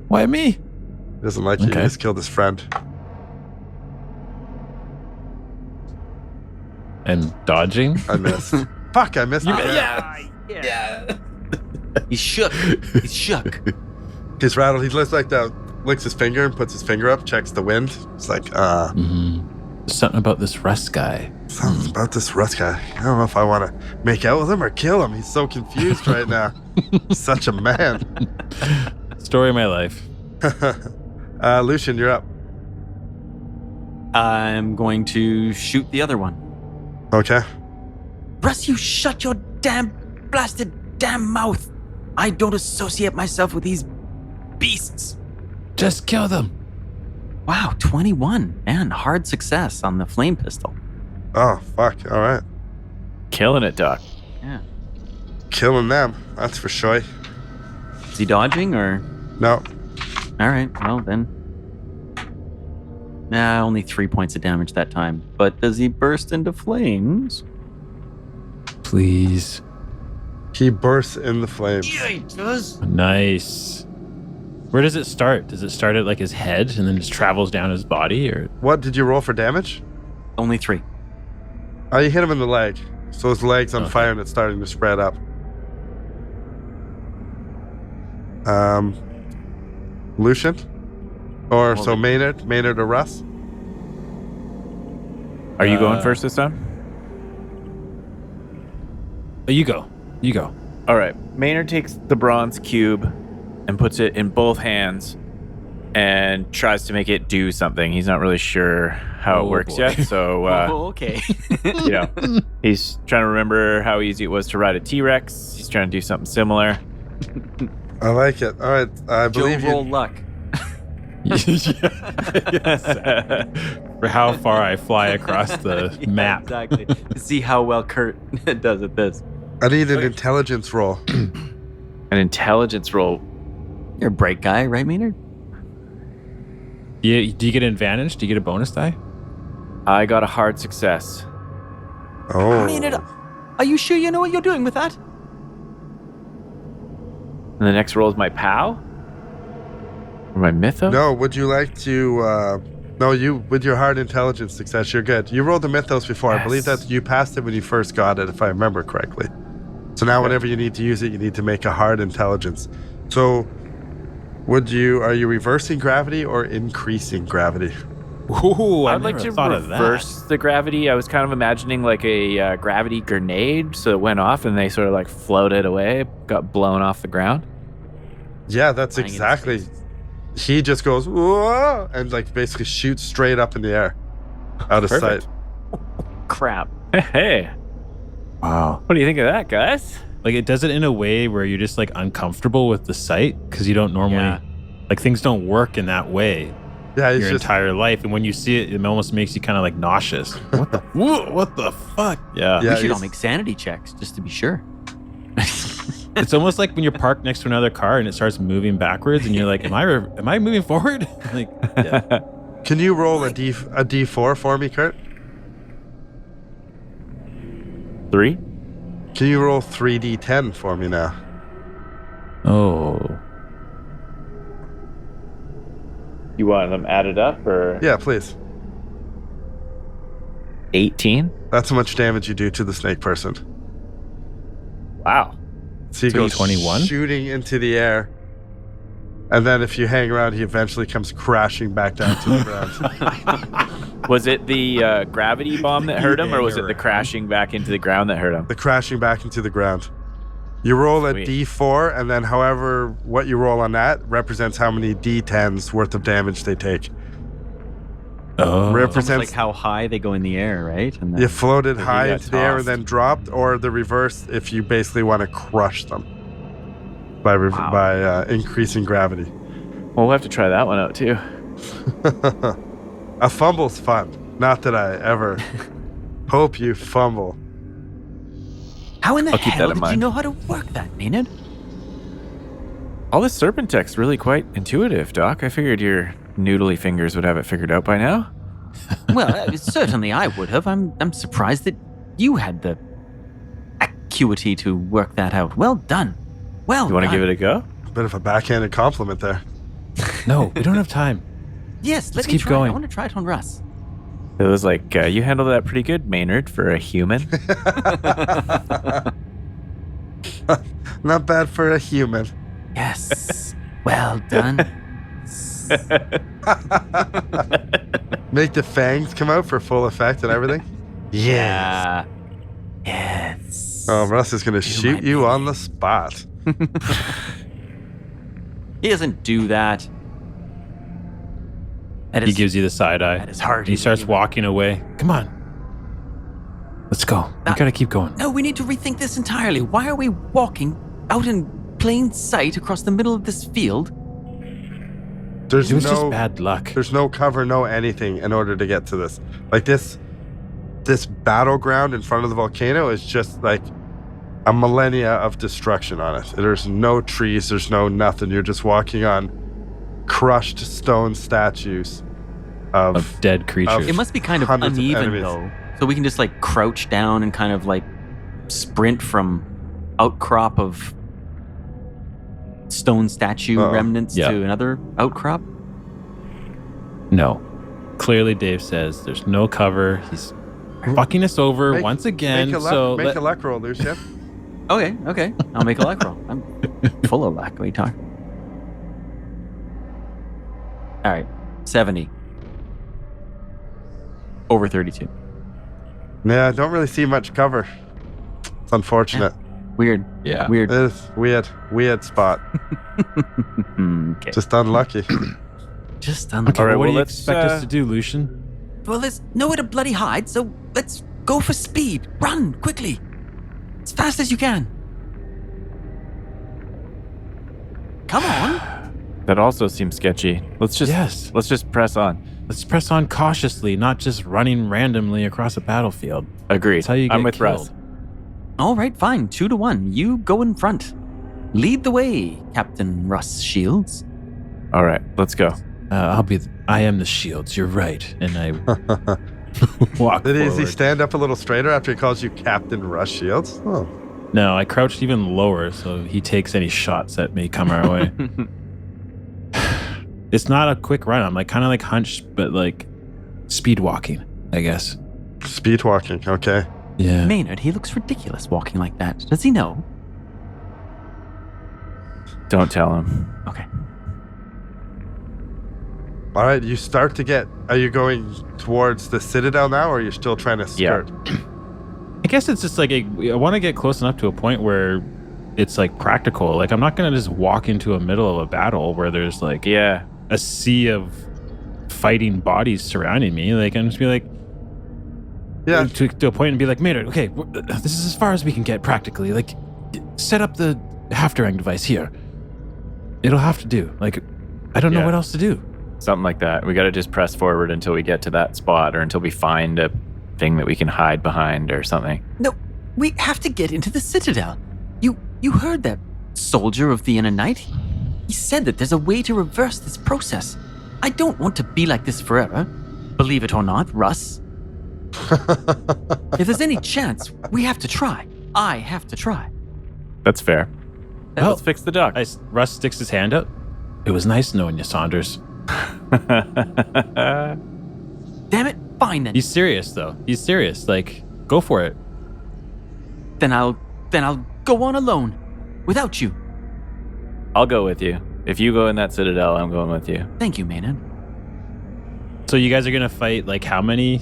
Why me? He doesn't like you. He Okay. just killed his friend. And dodging? I missed. Fuck, I missed it. Yeah. He's shook. He's rattled. He looks like that. Licks his finger and puts his finger up, checks the wind. It's like, There's something about this Russ guy. something about this Russ guy. I don't know if I want to make out with him or kill him. He's so confused right now. He's such a man. Story of my life. Lucian, you're up. I'm going to shoot the other one. Okay. Russ, you shut your blasted mouth. I don't associate myself with these beasts. Just kill them. Wow, 21. Man, hard success on the flame pistol. Oh, fuck. All right. Killing it, Doc. Yeah. Killing them. That's for sure. Is he dodging or? No. All right, well then. Nah, only 3 points of damage that time. But does he burst into flames? Please. He bursts in the flames. he does. Nice. Where does it start? Does it start at like his head and then just travels down his body, or What did you roll for damage? Only 3. Oh, you hit him in the leg. So his leg's on Okay. fire and it's starting to spread up. Lucian? Or Well, so Maynard or Russ? Are you going first this time? Oh, you go. All right. Maynard takes the bronze cube and puts it in both hands and tries to make it do something. He's not really sure how Oh, it works boy. yet. So, Okay. he's trying to remember how easy it was to ride a T-Rex. He's trying to do something similar. I like it. All right. I believe roll you. luck. Yes. For how far I fly across the Yeah, map. Exactly. To see how well Kurt does at this. I need an intelligence roll. An intelligence roll. You're a bright guy, right, Maynard? Do you get an advantage? Do you get a bonus die? I got a hard success. Oh. Maynard, are you sure you know what you're doing with that? And the next roll is my POW? Or my Mytho? No, would you like to... No, you with your hard intelligence success, you're good. You rolled the Mythos before. I believe that you passed it when you first got it, if I remember correctly. So now whenever you need to use it, you need to make a hard intelligence. So are you reversing gravity or increasing gravity? Ooh, I'd like to reverse the gravity. I was kind of imagining like a gravity grenade. So it went off and they sort of like floated away, got blown off the ground. Yeah, that's Flying in his exactly. face. He just goes, whoa, and like basically shoots straight up in the air out of Perfect. sight. Crap. Hey, Wow. what do you think of that, guys? Like it does it in a way where you're just like uncomfortable with the sight because you don't normally Yeah. like things don't work in that way Yeah, he's your just entire life, and when you see it, it almost makes you kind of like nauseous. What the what the fuck? Yeah. Yeah, We should all he's- make sanity checks just to be sure. It's almost like when you're parked next to another car and it starts moving backwards, and you're like, "Am I moving forward?" Like, yeah. Can you roll a D4 for me, Kurt? 3? Can you roll 3D10 for me now? Oh, You want them added up or? Yeah, please. 18? That's how much damage you do to the snake person. Wow. So he So goes 21? shooting into the air And then if you hang around, he eventually comes crashing back down to the ground. Was it the gravity bomb that hurt him, or was it the crashing back into the ground that hurt him? The crashing back into the ground. You roll a Sweet. D4, and then however what you roll on that represents how many D10s worth of damage they take. Oh. It's almost Represents like how high they go in the air, right? And then, you floated If you high got into the air and tossed. then dropped, or the reverse if you basically want to crush them by increasing gravity. Well, we'll have to try that one out too. A fumble's fun. Not that I ever hope you fumble. how in the I'll keep hell that in did you mind. know how to work that, Maynard? All this serpent tech's really quite intuitive, Doc. I figured your noodly fingers would have it figured out by now. Well, certainly I would have. I'm surprised that you had the acuity to work that out. Well done. Well You want to done. give it a go? Bit of a backhanded compliment there. No, we don't have time. Yes, Let's let me keep try. going. I want to try it on Russ. It was like, you handled that pretty good, Maynard, for a human. Not bad for a human. Yes. Well done. Make the fangs come out for full effect and everything. Yeah. Yes. Oh, Russ is going to You shoot might you be. on the spot. He doesn't do that. That He is, gives you the side eye. that is hard. He starts walking away. Come on. Let's go. We gotta keep going. No, we need to rethink this entirely. Why are we walking out in plain sight across the middle of this field? There's It was no, just bad luck. there's no cover, no anything in order to get to this. Like this battleground in front of the volcano is just like a millennia of destruction on it. There's no trees, there's no nothing. You're just walking on crushed stone statues Of dead creatures. It must be kind of Hundreds of uneven, enemies. though. So we can just like crouch down and kind of like sprint from outcrop of stone statue Uh-oh. remnants Yeah. to another outcrop. No. Clearly, Dave says there's no cover. He's fucking us over Make- once again. Make a luck, So make a luck roll, Lucian. Okay. I'll make a luck roll. I'm full of luck. What are you talking? All right, 70. Over 32. Yeah, I don't really see much cover. It's unfortunate. Weird. yeah. Weird. It's weird spot. Okay. Just unlucky. Just on Okay, All right, what do well, you let's, expect us to do, Lucian? Well, there's nowhere to bloody hide, so let's go for speed. Run quickly, as fast as you can. Come on. That also seems sketchy. Let's just press on. Let's press on cautiously, not just running randomly across a battlefield. Agreed. That's how you get I'm with killed. Russ. All right, fine. 2-1. You go in front. Lead the way, Captain Russ Shields. All right, let's go. I am the shields. You're right. And I walk Did he forward. stand up a little straighter after he calls you Captain Rush Shields? Oh. No, I crouched even lower so he takes any shots that may come our way. It's not a quick run. I'm like kind of like hunched, but like speed walking, I guess. Speed walking, okay. Yeah. Maynard, he looks ridiculous walking like that. Does he know? Don't tell him. Okay. All right, you start to get. Are you going towards the citadel now, or are you still trying to Yeah. skirt? I guess it's just like I want to get close enough to a point where it's like practical. Like I'm not gonna just walk into a middle of a battle where there's like Yeah. a sea of fighting bodies surrounding me. Like I'm just be like, Yeah. to a point and be like, Maynard, okay, this is as far as we can get practically. Like, set up the Haftarang device here. It'll have to do. Like, I don't know Yeah. what else to do. Something like that. We got to just press forward until we get to that spot or until we find a thing that we can hide behind or something. No, we have to get into the citadel. You heard that soldier of the inner night? He said that there's a way to reverse this process. I don't want to be like this forever. Believe it or not, Russ. If there's any chance, we have to try. I have to try. That's fair. Well, Let's fix the dock. Russ sticks his hand up. It was nice knowing you, Saunders. Damn it, fine then. He's serious, though. He's serious. Like, go for it. Then I'll go on alone, without you. I'll go with you. If you go in that citadel, I'm going with you. Thank you, Maynard. So you guys are gonna fight like how many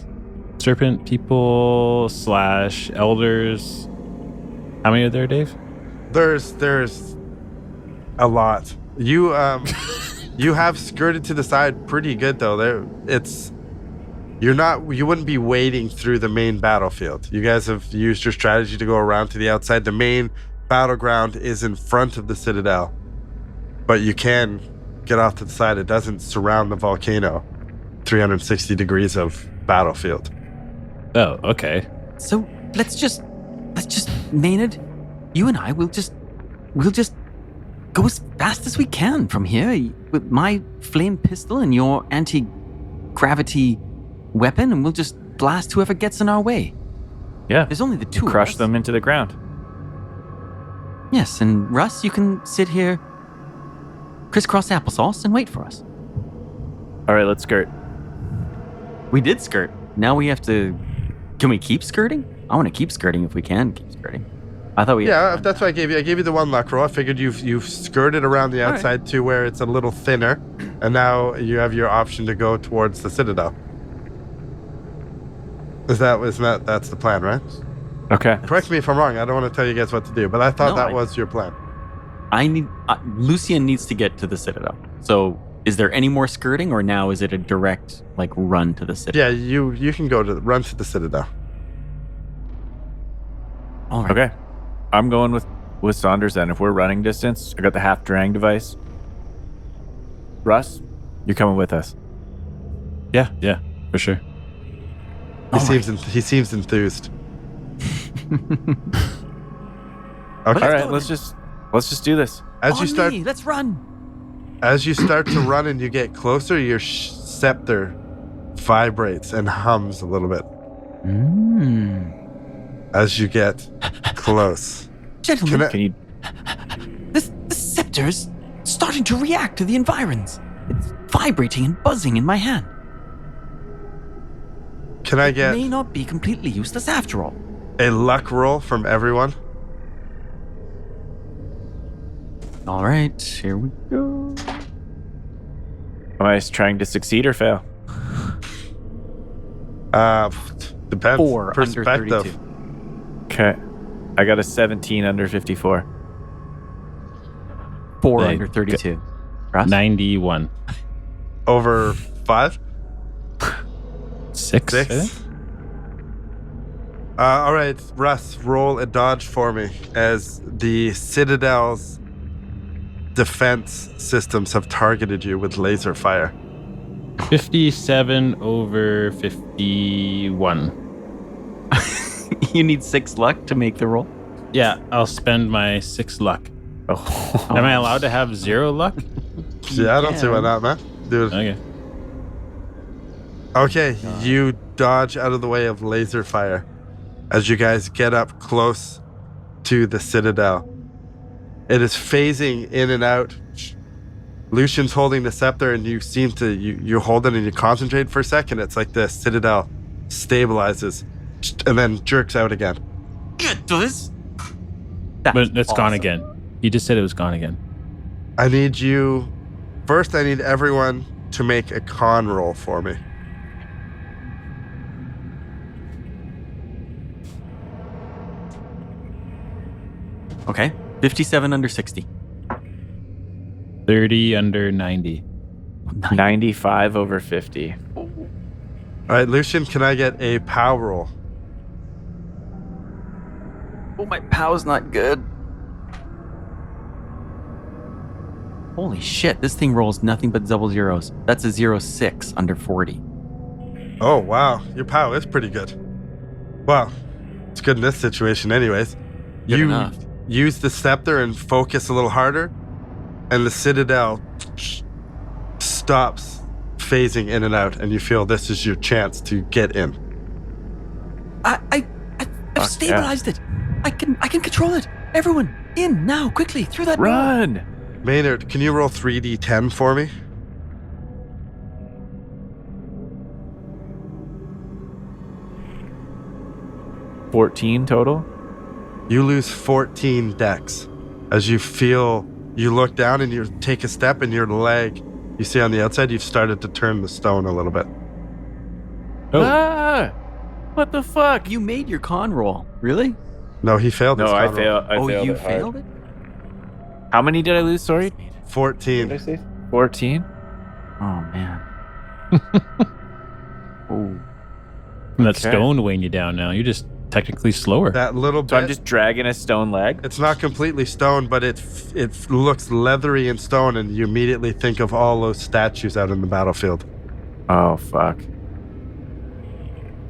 serpent people / elders? How many are there, Dave? There's a lot. You you have skirted to the side pretty good though. You wouldn't be wading through the main battlefield. You guys have used your strategy to go around to the outside. The main battleground is in front of the citadel, but you can get off to the side. It doesn't surround the volcano. 360 degrees of battlefield. Oh, okay. So let's just Maynard, you and I we'll just go as fast as we can from here with my flame pistol and your anti-gravity weapon, and we'll just blast whoever gets in our way. Yeah. There's only the two of Crush us. them into the ground. Yes, and Russ, you can sit here, crisscross applesauce, and wait for us. All right, let's skirt. We did skirt. Now we have to. Can we keep skirting? I want to keep skirting if we can keep skirting. I thought we. Yeah, that's what I gave you. I gave you the one luck roll. I figured you've skirted around the outside to where it's a little thinner, and now you have your option to go towards the citadel. That's the plan, right? Okay. Correct me if I'm wrong. I don't want to tell you guys what to do, but I thought that was your plan. Lucian needs to get to the citadel. So, is there any more skirting, or now is it a direct run to the citadel? Yeah, you can run to the citadel. All right. Okay. I'm going with Saunders then. If we're running distance, I got the half drang device. Russ, you're coming with us. Yeah, for sure. He seems enthused. Okay. All right, let's just do this. Let's run. As you start to run and you get closer, your scepter vibrates and hums a little bit as you get close. Gentlemen, Can you? this scepter's starting to react to the environs. It's vibrating and buzzing in my hand. Can I get It may not be completely useless after all. a luck roll from everyone? All right, here we go. Am I trying to succeed or fail? Depends. 4 under Perspective. 32. Okay. I got a 17 under 54. 4 Hey, under 32. Russ? 91. Over 5? 6. 6? All right, Russ, roll a dodge for me as the Citadel's defense systems have targeted you with laser fire. 57 over 51. You need 6 luck to make the roll. Yeah, I'll spend my 6 luck. Oh. Am I allowed to have 0 luck? Yeah, I don't see why not, man. Dude. Okay. Okay, you dodge out of the way of laser fire as you guys get up close to the Citadel. It is phasing in and out. Lucian's holding the scepter, and you seem to you hold it and you concentrate for a second. It's like the Citadel stabilizes and then jerks out again. It does. But it's gone again. You just said it was gone again. I need everyone to make a con roll for me. Okay, 57 under 60. 30 under 90. 95 over 50. All right, Lucian, can I get a pow roll? Oh, my POW's not good. Holy shit, this thing rolls nothing but double zeros. That's a 06 under 40. Oh, wow. Your pow is pretty good. Well, it's good in this situation anyways. Good you enough. use the scepter and focus a little harder, and the Citadel stops phasing in and out, and you feel this is your chance to get in. I've stabilized it. I can control it. Everyone, in now, quickly, through that door. Run! Maynard, can you roll 3d10 for me? $14 total. You lose 14 decks as you feel You look down and you take a step, and your leg, you see on the outside, you've started to turn the stone a little bit. Oh. Ah! What the fuck? You made your con roll. Really? No, he failed his No, I con roll. failed. You it hard. failed it? How many did I lose? Sorry. 14. say 14? Oh, man. Oh. And that Okay. stone weighing you down now. You're just technically slower. That little So I'm bit, just dragging a stone leg. it's not completely stone, but it looks leathery and stone, and you immediately think of all those statues out in the battlefield. Oh fuck.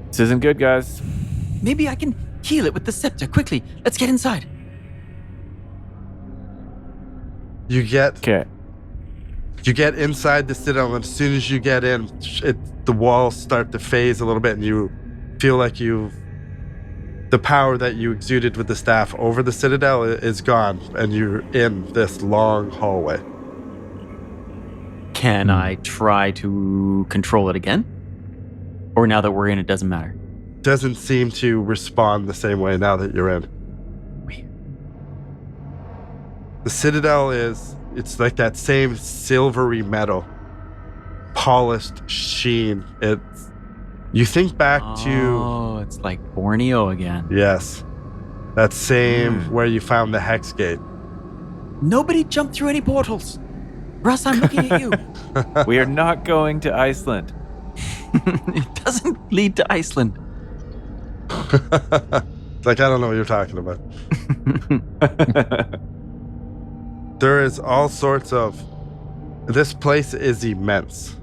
This isn't good, guys. Maybe I can heal it with the scepter. Quickly, let's get inside. You get Okay. inside the citadel, and as soon as you get in, the walls start to phase a little bit, and you feel like the power that you exuded with the staff over the citadel is gone, and you're in this long hallway. Can I try to control it again? Or now that we're in, it doesn't matter? Doesn't seem to respond the same way now that you're in. Weird. The citadel it's like that same silvery metal, polished sheen. You think back to, Oh, it's like Borneo again. yes, that same where you found the hex gate. Nobody jumped through any portals. Russ, I'm looking at you. We are not going to Iceland. It doesn't lead to Iceland. It's like, I don't know what you're talking about. There is all sorts of, this place is immense.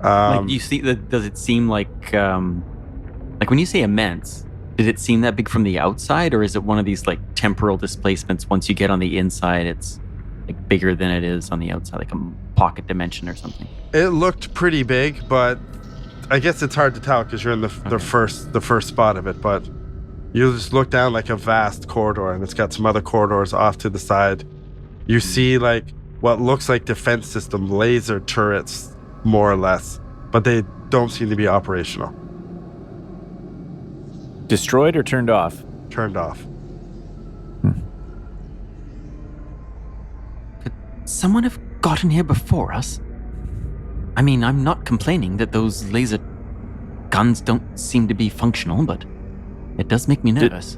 Like you see, does it seem like when you say immense, did it seem that big from the outside, or is it one of these like temporal displacements? Once you get on the inside, it's like bigger than it is on the outside, like a pocket dimension or something. It looked pretty big, but I guess it's hard to tell because you're in the first spot of it. But you just look down like a vast corridor, and it's got some other corridors off to the side. You see like what looks like defense system laser turrets, more or less, but they don't seem to be operational. Destroyed or turned off? Turned off. Could someone have gotten here before us? I mean, I'm not complaining that those laser guns don't seem to be functional, but it does make me nervous.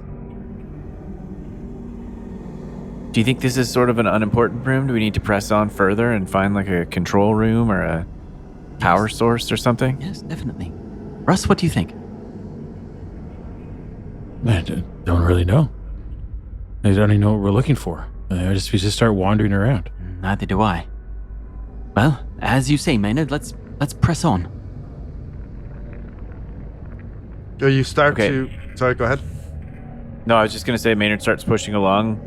Do you think this is sort of an unimportant room? Do we need to press on further and find like a control room or a power source or something? Yes, definitely. Russ, what do you think? I don't really know. I don't even know what we're looking for. We just start wandering around. Neither do I. Well, as you say, Maynard, let's press on. So you start Okay. to, sorry, go ahead. No, I was just going to say Maynard starts pushing along,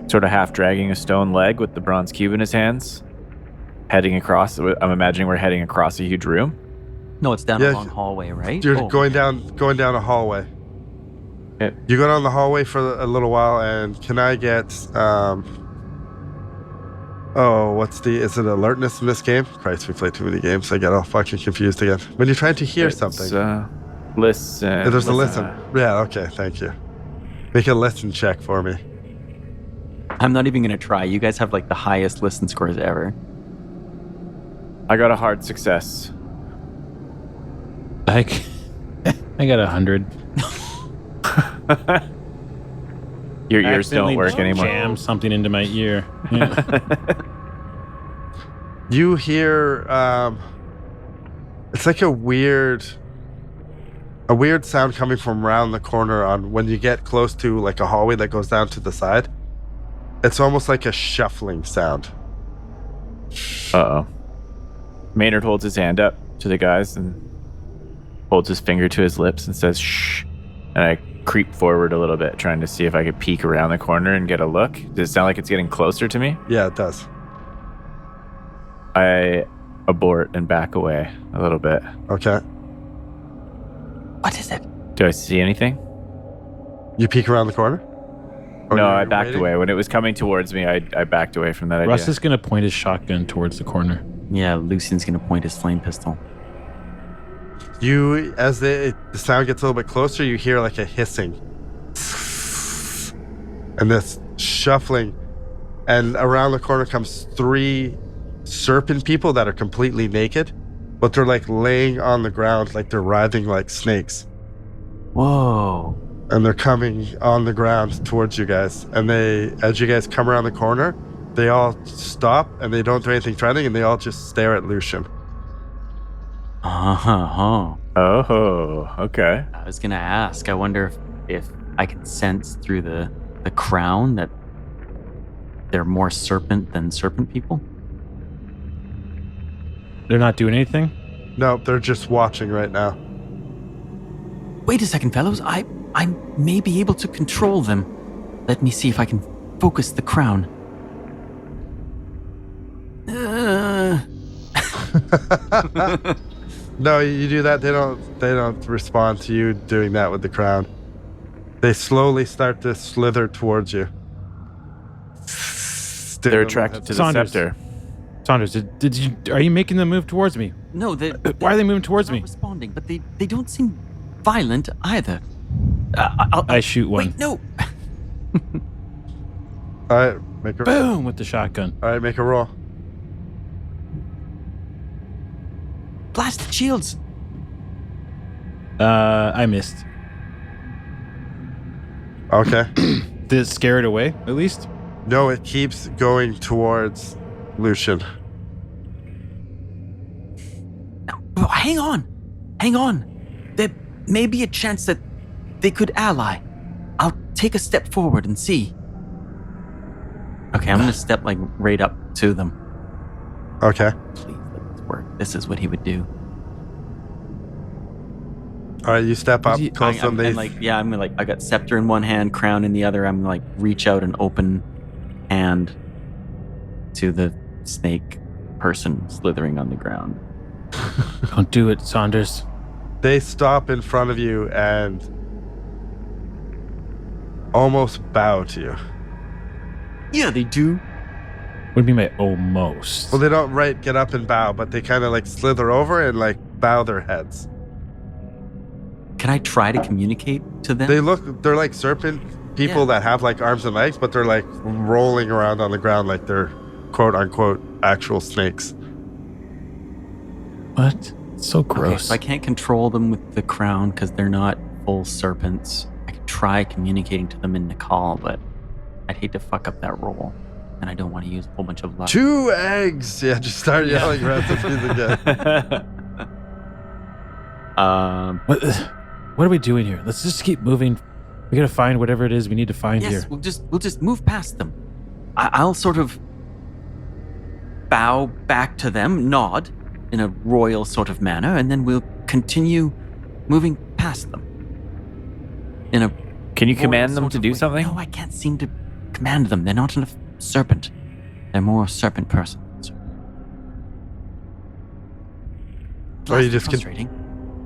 sort of half dragging a stone leg with the bronze cube in his hands, heading across. I'm imagining we're heading across a huge room. No, it's down Yeah, a long hallway, right? You're Oh. going down a hallway. Yeah. You go down the hallway for a little while, and can I get is it alertness in this game? Christ, we play too many games. I get all fucking confused again. When you're trying to hear something. Listen. Yeah, there's a listen. Yeah, okay, thank you. Make a listen check for me. I'm not even going to try. You guys have like the highest listen scores ever. I got a hard success. I got 100. Your ears don't Accidentally work anymore. Jam something into my ear. Yeah. You hear it's like a weird sound coming from around the corner on when you get close to like a hallway that goes down to the side. It's almost like a shuffling sound. Uh-oh. Maynard holds his hand up to the guys and holds his finger to his lips and says, shh. And I creep forward a little bit, trying to see if I could peek around the corner and get a look. Does it sound like it's getting closer to me? Yeah, it does. I abort and back away a little bit. Okay. What is it? Do I see anything? You peek around the corner? Or No, you're I backed waiting? away. When it was coming towards me, I backed away from that idea. Russ is going to point his shotgun towards the corner. Yeah, Lucian's going to point his flame pistol. You, as the sound gets a little bit closer, you hear like a hissing. And this shuffling, And around the corner comes 3 serpent people that are completely naked, but they're like laying on the ground like they're writhing like snakes. Whoa. And they're coming on the ground towards you guys. And as you guys come around the corner, they all stop and they don't do anything threatening and they all just stare at Lucian. Uh-huh. Oh, okay. I was gonna ask, I wonder if I can sense through the crown that they're more serpent than serpent people. They're not doing anything? No, they're just watching right now. Wait a second, fellows. I may be able to control them. Let me see if I can focus the crown. No, you do that. They don't respond to you doing that with the crown. They slowly start to slither towards you. They're attracted to the Saunders. scepter. Saunders, are you making them move towards me? No, Why are they moving towards they're me? not responding, but they don't seem violent either. I shoot one. Wait, no. All right, make a Boom with the shotgun. All right, make a roll. Blast the shields. I missed. Okay. Did it scare it away, at least? No, it keeps going towards Lucian. Now, hang on. There may be a chance that they could ally. I'll take a step forward and see. Okay, I'm gonna step like right up to them. Okay. Please let this work. This is what he would do. All right, you step up close to them. I got scepter in one hand, crown in the other. I'm like reach out and open hand to the snake person slithering on the ground. Don't do it, Saunders. They stop in front of you and almost bow to you. Yeah, they do. What do you mean by almost? Well, they don't get up and bow, but they kind of like slither over and like bow their heads. Can I try to communicate to them? They're like serpent people that have like arms and legs, but they're like rolling around on the ground like they're quote unquote actual snakes. What? It's so Okay, gross. so I can't control them with the crown because they're not full serpents. I could try communicating to them in Nakal, but I'd hate to fuck up that roll. And I don't want to use a whole bunch of luck. 2 eggs! Yeah, just start yelling recipes again. What are we doing here? Let's just keep moving. We gotta find whatever it is we need to find Yes, here. we'll just move past them. I'll sort of bow back to them, nod in a royal sort of manner, and then we'll continue moving past them. In a Can you royal command them sort to of do way. something? No, I can't seem to command them. They're not enough serpent. They're more serpent person. Or you just frustrating.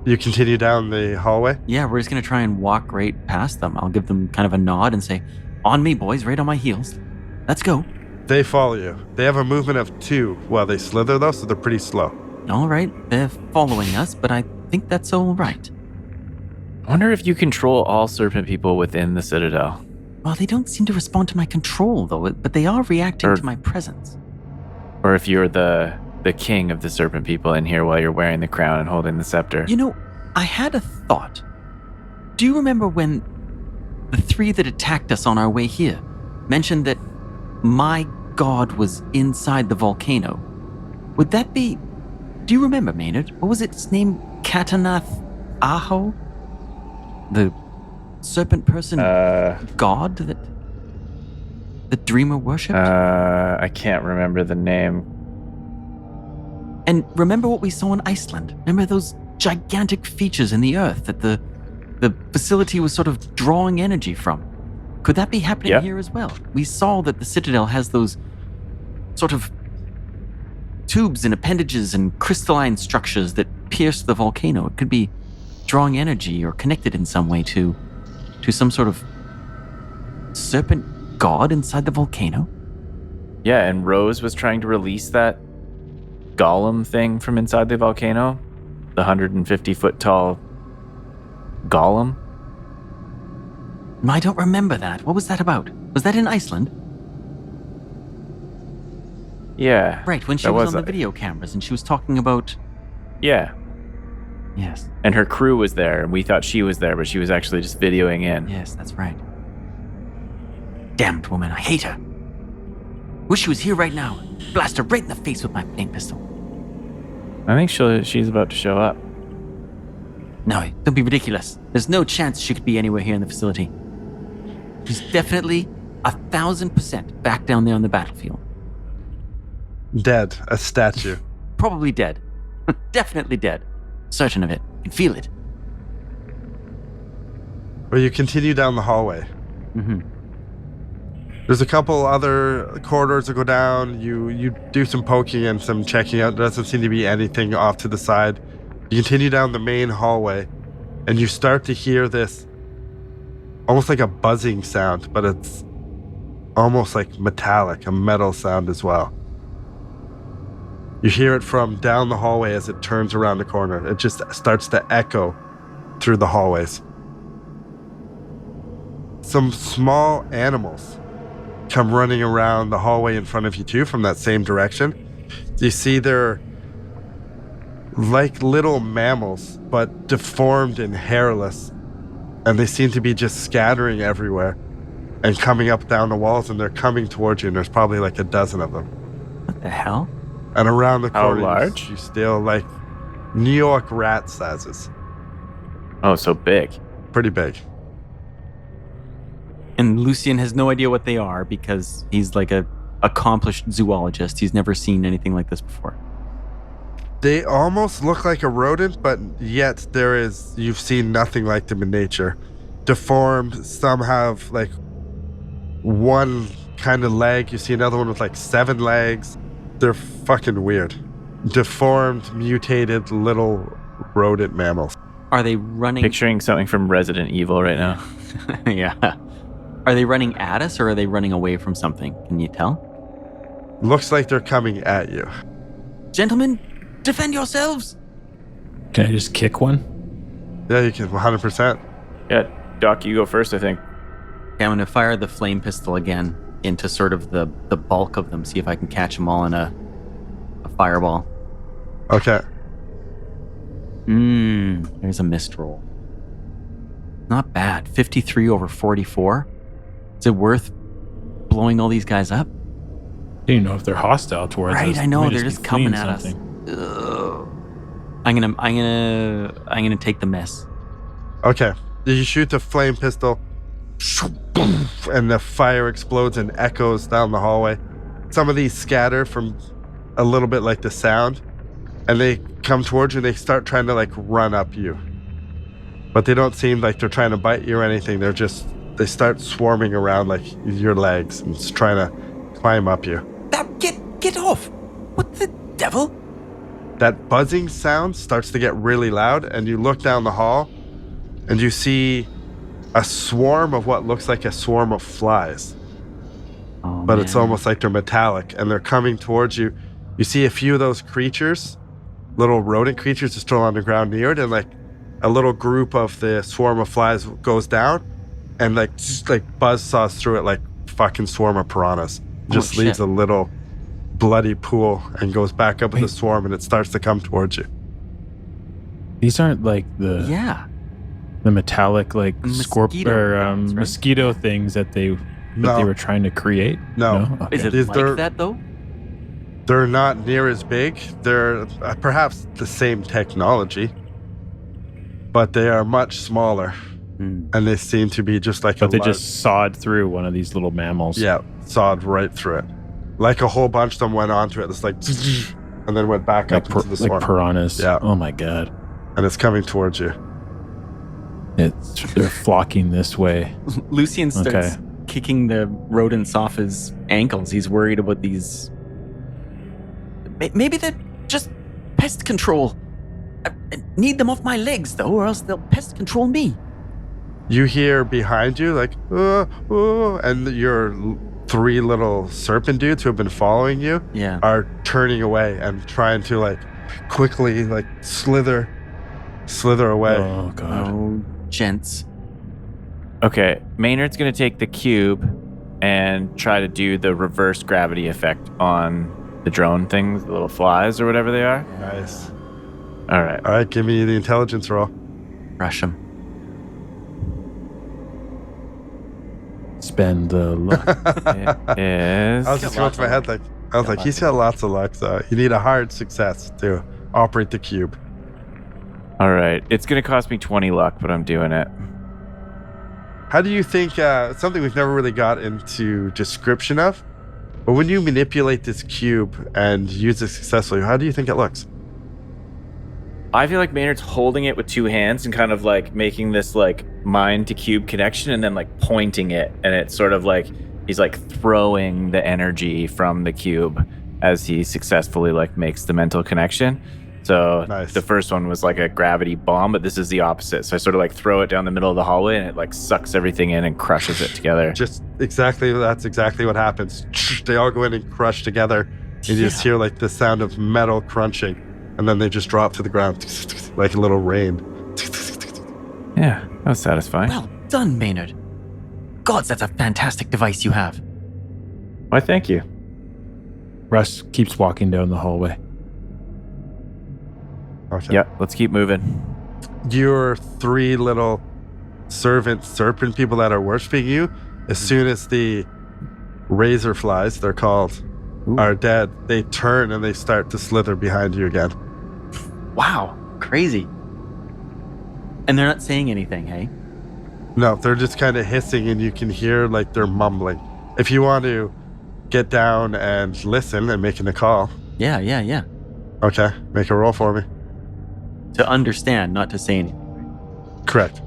You continue down the hallway? Yeah, we're just gonna try and walk right past them. I'll give them kind of a nod and say, "On me, boys, right on my heels. Let's go." They follow you. They have a movement of 2 while they slither though, so they're pretty slow. All right, they're following us, but I think that's all right. I wonder if you control all serpent people within the citadel. Well, they don't seem to respond to my control, though, but they are reacting Or- to my presence. Or if you're the king of the serpent people in here while you're wearing the crown and holding the scepter. You know, I had a thought. Do you remember when the 3 that attacked us on our way here mentioned that my god was inside the volcano? Would that be... Do you remember, Maynard? What was its name? Katanath Aho? The serpent person god that the dreamer worshipped? I can't remember the name. And remember what we saw in Iceland? Remember those gigantic features in the earth that the facility was sort of drawing energy from? Could that be happening Yeah. here as well? We saw that the citadel has those sort of tubes and appendages and crystalline structures that pierce the volcano. It could be drawing energy or connected in some way to some sort of serpent god inside the volcano. Yeah, and Rose was trying to release that golem thing from inside the volcano. The 150-foot tall golem. I don't remember that. What was that about? Was that in Iceland? Yeah. Right, when she That was was on the video cameras and she was talking about... Yeah. Yes. And her crew was there, and we thought she was there, but she was actually just videoing in. Yes, that's right. Damned woman, I hate her. Wish she was here right now. Blast her right in the face with my flame pistol. I think she's about to show up. No, don't be ridiculous. There's no chance she could be anywhere here in the facility. She's definitely 1,000% back down there on the battlefield. Dead. A statue. Probably dead. Definitely dead. Certain of it. Can feel it. Well, you continue down the hallway. Mm-hmm. There's a couple other corridors that go down. You do some poking and some checking out. There doesn't seem to be anything off to the side. You continue down the main hallway, and you start to hear this almost like a buzzing sound, but it's almost like metallic, a metal sound as well. You hear it from down the hallway as it turns around the corner. It just starts to echo through the hallways. Some small animals come running around the hallway in front of you too, from that same direction. You see they're like little mammals, but deformed and hairless. And they seem to be just scattering everywhere and coming up down the walls, and they're coming towards you, and there's probably like a dozen of them. What the hell? And around the How corner, large? you still like New York rat sizes. Oh, so big. Pretty big. And Lucien has no idea what they are because he's like a accomplished zoologist. He's never seen anything like this before. They almost look like a rodent, but yet you've seen nothing like them in nature. Deformed, some have like one kind of leg. You see another one with like 7 legs. They're fucking weird. Deformed, mutated little rodent mammals. Are they running? Picturing something from Resident Evil right now. Yeah. Are they running at us or are they running away from something? Can you tell? Looks like they're coming at you. Gentlemen, defend yourselves. Can I just kick one? Yeah, you can 100%. Yeah, Doc, you go first, I think. Okay, I'm going to fire the flame pistol again into sort of the bulk of them, see if I can catch them all in a fireball. Okay. There's a missed roll. Not bad. 53 over 44. Is it worth blowing all these guys up? I don't know if they're hostile towards us. Right, I They know may they're be just coming fleeing at us. something. Ugh. I'm gonna take the miss. Okay. You shoot the flame pistol, and the fire explodes and echoes down the hallway. Some of these scatter from a little bit like the sound, and they come towards you and they start trying to like run up you. But they don't seem like they're trying to bite you or anything. They start swarming around like your legs and just trying to climb up you. Get off! What the devil? That buzzing sound starts to get really loud, and you look down the hall and you see a swarm of what looks like a swarm of flies. Oh, But it's man. almost like they're metallic, and they're coming towards you. You see a few of those creatures, little rodent creatures, are still on the ground near it, and like a little group of the swarm of flies goes down, and like just like buzz saws through it like fucking swarm of piranhas. Just shit. leaves a little bloody pool and goes back up with the Wait. swarm, and it starts to come towards you. These aren't like the metallic like Mosquito rounds, right? mosquito things that they were trying to create. No. Okay. Is it These- like they're- that though? They're not near as big. They're perhaps the same technology, but they are much smaller, and they seem to be just like But they just sawed through one of these little mammals. yeah, sawed right through it. Like a whole bunch of them went onto it. It's like, and then went back like, up into the like swarm. piranhas. Yeah. Oh my god. And it's coming towards you. They're flocking this way. Lucien starts Okay. kicking the rodents off his ankles. He's worried about these. Maybe they're just pest control. I need them off my legs though, or else they'll pest control me. You hear behind you like, and your 3 little serpent dudes who have been following you Yeah. are turning away and trying to like quickly like slither away. Oh god. Oh, gents. Okay, Maynard's going to take the cube and try to do the reverse gravity effect on the drone things, the little flies or whatever they are. Nice. All right. All right, give me the intelligence roll. Rush him. Spend the luck. It is. I was just going through my head like, he's got lots of luck, so you need a hard success to operate the cube. All right. It's going to cost me 20 luck, but I'm doing it. How do you think, something we've never really got into description of, but when you manipulate this cube and use it successfully, how do you think it looks? I feel like Maynard's holding it with two hands and kind of like making this like mind to cube connection and then like pointing it. And it's sort of like he's like throwing the energy from the cube as he successfully like makes the mental connection. So Nice. The first one was like a gravity bomb, but this is the opposite. So I sort of like throw it down the middle of the hallway and it like sucks everything in and crushes it together. That's exactly what happens. They all go in and crush together. And you just hear like the sound of metal crunching. And then they just drop to the ground like a little rain. Yeah, that was satisfying. Well done, Maynard. Gods, that's a fantastic device you have. Why, thank you. Russ keeps walking down the hallway. Okay. Yeah, let's keep moving. Your three little serpent people that are worshiping you, as soon as the razor flies, they're called, are dead, they turn and they start to slither behind you again. Wow, crazy. And they're not saying anything, hey? No, they're just kind of hissing and you can hear like they're mumbling. If you want to get down and listen and making a call. Yeah. Okay, make a roll for me. To understand, not to say anything. Correct.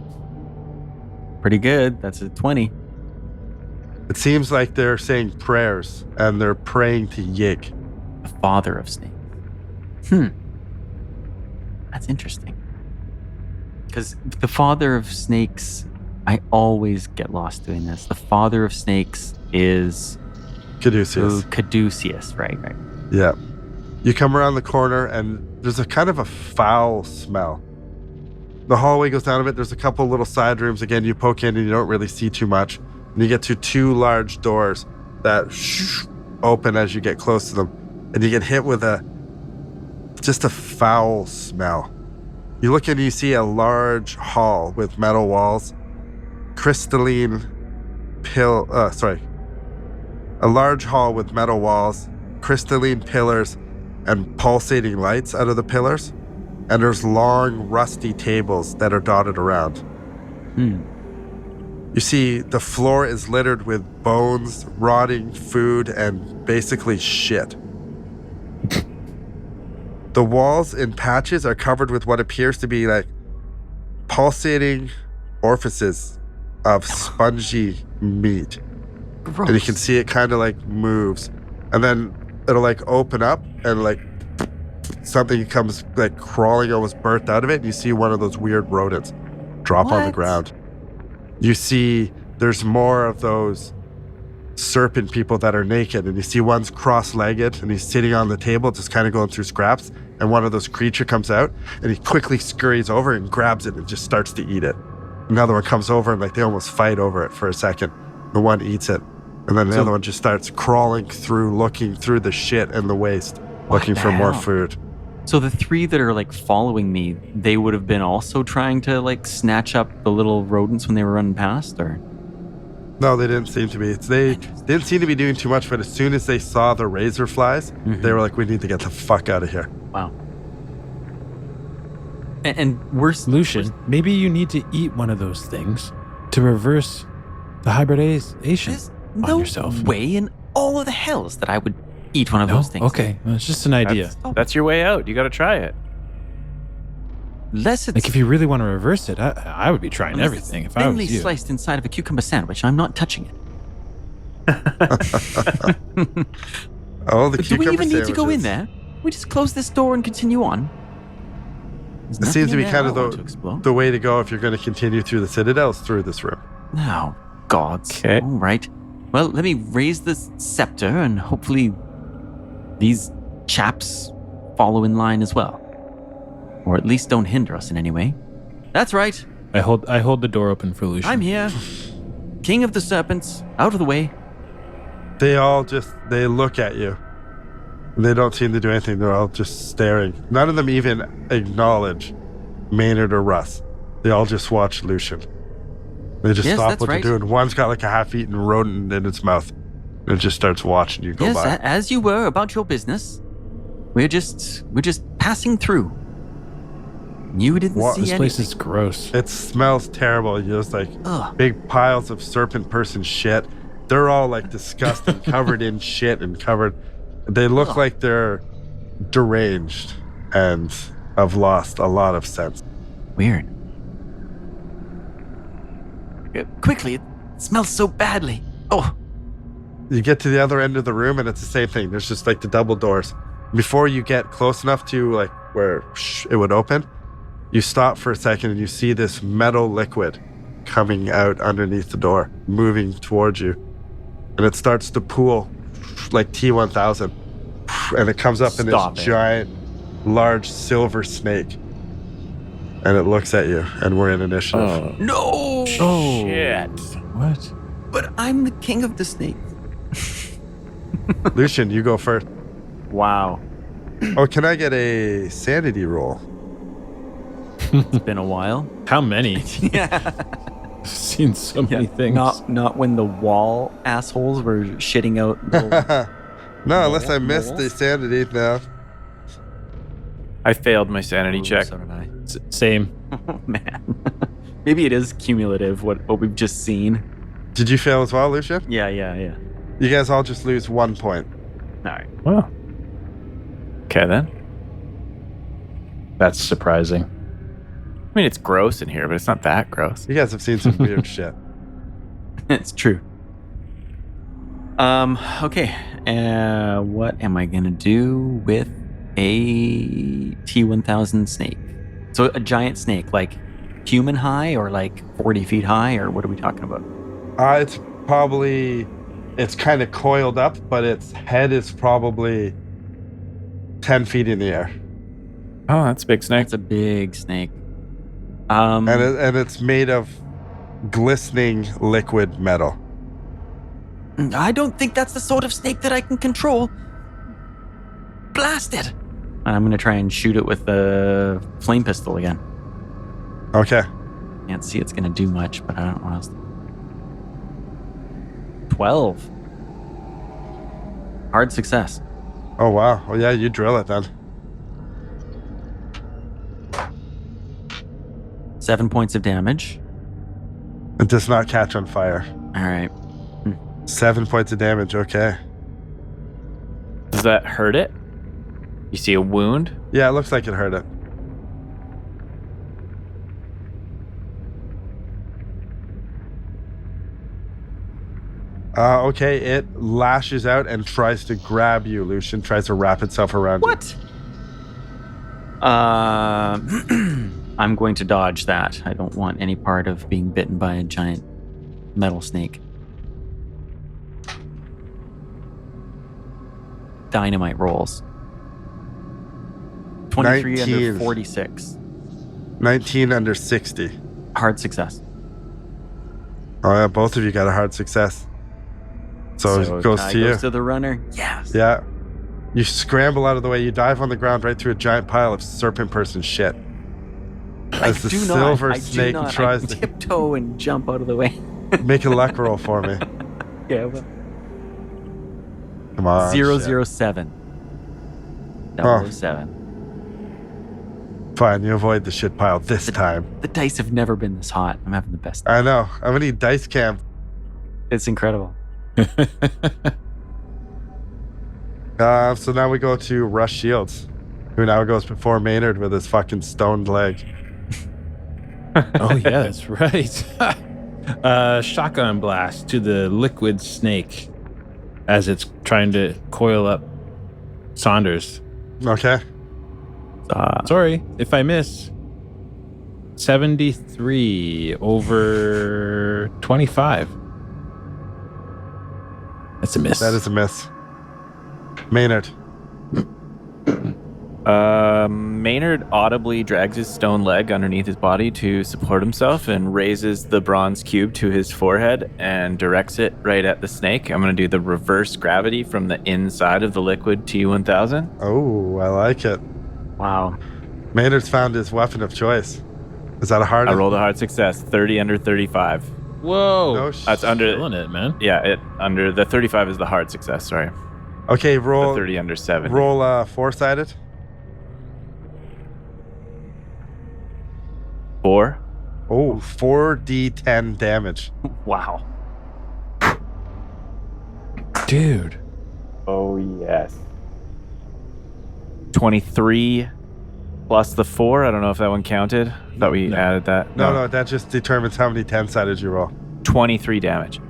Pretty good. That's a 20. It seems like they're saying prayers and they're praying to Yig. The father of snakes. That's interesting. Because the father of snakes, I always get lost doing this. The father of snakes is Caduceus. Caduceus, right. Yeah. You come around the corner and there's a kind of a foul smell. The hallway goes down a bit. There's a couple little side rooms. Again, you poke in and you don't really see too much. And you get to two large doors that open as you get close to them. And you get hit with just a foul smell. You look in and you see a large hall with metal walls, a large hall with metal walls, crystalline pillars, and pulsating lights out of the pillars. And there's long, rusty tables that are dotted around. You see the floor is littered with bones, rotting food, and basically shit. The walls in patches are covered with what appears to be like pulsating orifices of spongy meat. Gross. And you can see it kind of like moves. And then it'll like open up and like something comes like crawling almost burst out of it. And you see one of those weird rodents drop on the What? ground. You see there's more of those serpent people that are naked, and you see one's cross-legged and he's sitting on the table just kind of going through scraps, and one of those creature comes out and he quickly scurries over and grabs it and just starts to eat it. Another one comes over and like they almost fight over it for a second. The one eats it, and then the other one just starts crawling through, looking through the shit and the waste, looking the for more hell? food. So the three that are like following me, they would have been also trying to like snatch up the little rodents when they were running past, or? No, they didn't seem to be. They didn't seem to be doing too much, but as soon as they saw the razor flies, they were like, we need to get the fuck out of here. Wow. And we're Lucian, maybe you need to eat one of those things to reverse the hybridization There's on no yourself. way in all of the hells that I would eat one of those things. Okay, well, it's just an idea. That's your way out. You got to try it. Unless it's Like if you really want to reverse it, I would be trying unless everything it's if I thinly was you. sliced inside of a cucumber sandwich. I'm not touching it. Oh, the But do we cucumber even need to go in sandwiches. there? We just close this door and continue on. There's It seems to nothing be in kind there of I want to explore. the way to go if you're going to continue through the citadels through this room. Oh, gods. Okay. All right. Well, let me raise the scepter and hopefully these chaps follow in line as well. Or at least don't hinder us in any way. That's right. I hold the door open for Lucian. I'm here. King of the serpents. Out of the way. They all they look at you They don't seem to do anything. They're all just staring. None of them even acknowledge Maynard or Russ. They all just watch Lucian. They just stop what they're doing. One's got like a half-eaten rodent in its mouth. And it just starts watching you go by. Yes, as you were about your business. We're just passing through. You didn't see anything. This place is gross. It smells terrible. There's like big piles of serpent person shit. They're all like disgusting, covered in shit and covered. They look like they're deranged and have lost a lot of sense. Weird. Quickly, it smells so badly. Oh. You get to the other end of the room and it's the same thing. There's just like the double doors. Before you get close enough to like where it would open, you stop for a second and you see this metal liquid coming out underneath the door, moving towards you. And it starts to pool like T-1000. And it comes up in this giant, large silver snake. And it looks at you, and we're in initiative. Oh. No! Oh, shit. What? But I'm the king of the snakes. Lucian, you go first. Wow. Oh, can I get a sanity roll? It's been a while. How many? Yeah. I've seen so many things. Not when the wall assholes were shitting out. No, unless I missed the sanity now. I failed my sanity check. So did I. Same. Oh, man. Maybe it is cumulative, what we've just seen. Did you fail as well, Lucian? Yeah. You guys all just lose 1 point. All right. Wow. Okay, then. That's surprising. I mean, it's gross in here, but it's not that gross. You guys have seen some weird shit. It's true. Okay. What am I gonna do with a T-1000 snake? So a giant snake, like human high or like 40 feet high, or what are we talking about? It's kind of coiled up, but its head is probably 10 feet in the air. Oh, that's a big snake. It's a big snake. And it's made of glistening liquid metal. I don't think that's the sort of snake that I can control. Blast it! I'm gonna try and shoot it with the flame pistol again. Okay. Can't see it's gonna do much, but I don't know what else. 12. Hard success. Oh, wow. Oh, yeah, you drill it then. 7 points of damage. It does not catch on fire. All right. 7 points of damage. Okay. Does that hurt it? You see a wound? Yeah, it looks like it hurt it. Okay, it lashes out and tries to grab you, Lucian. Tries to wrap itself around What? I'm going to dodge that. I don't want any part of being bitten by a giant metal snake. Dynamite rolls. 23 19. under 46. 19 under 60. Hard success. Oh, yeah, both of you got a hard success. So it goes to you. Goes to the runner. Yes. Yeah. You scramble out of the way. You dive on the ground right through a giant pile of serpent person shit. As the silver snake tries to tiptoe and jump out of the way. make a luck roll for me. Yeah. Well. Come on. 007. 007. Fine, you avoid the shit pile this time. The dice have never been this hot. I'm having the best. I know. I'm gonna need dice cam. It's incredible. So now we go to Rush Shields, who now goes before Maynard with his fucking stoned leg. Oh, yeah, that's right. Shotgun blast to the liquid snake as it's trying to coil up Saunders. Okay. Sorry if I miss. 73 over 25. That's a miss. That is a miss. Maynard. Maynard audibly drags his stone leg underneath his body to support himself and raises the bronze cube to his forehead and directs it right at the snake. I'm going to do the reverse gravity from the inside of the liquid T1000. Oh, I like it. Wow. Maynard's found his weapon of choice. Is that a hard? I rolled a hard success, 30 under 35. Whoa. No That's under. Killing it, man. Yeah, under the 35 is the hard success. Sorry, Okay, the roll 30 under 7. roll four-sided. 4. Oh, 4d10 damage. Wow. Dude. Oh yes. 23 plus the 4. I don't know if that one counted. Thought we added that. No, that just determines how many 10-sided you roll. 23 damage.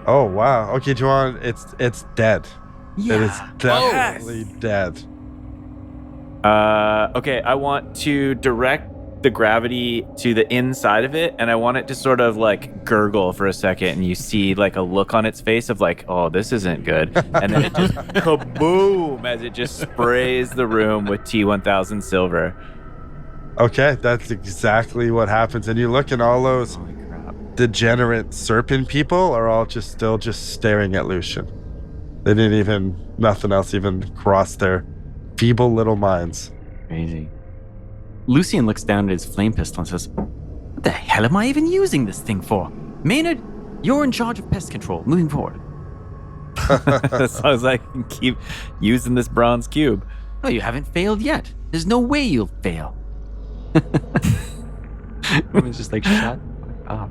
Oh, wow. Okay, do you want... It's dead. Yeah. It is definitely dead. Okay, I want to direct the gravity to the inside of it, and I want it to sort of like gurgle for a second, and you see like a look on its face of like, oh, this isn't good. And then it just kaboom as it just sprays the room with T1000 silver. Okay, that's exactly what happens. And you look, and all those Holy crap. degenerate serpent people are all still staring at Lucian. They nothing else even crossed their feeble little minds. Crazy. Lucian looks down at his flame pistol and says, "What the hell am I even using this thing for? Maynard, you're in charge of pest control moving forward." As long as I can keep using this bronze cube. Oh, you haven't failed yet. There's no way you'll fail. Everyone's just like, shut up.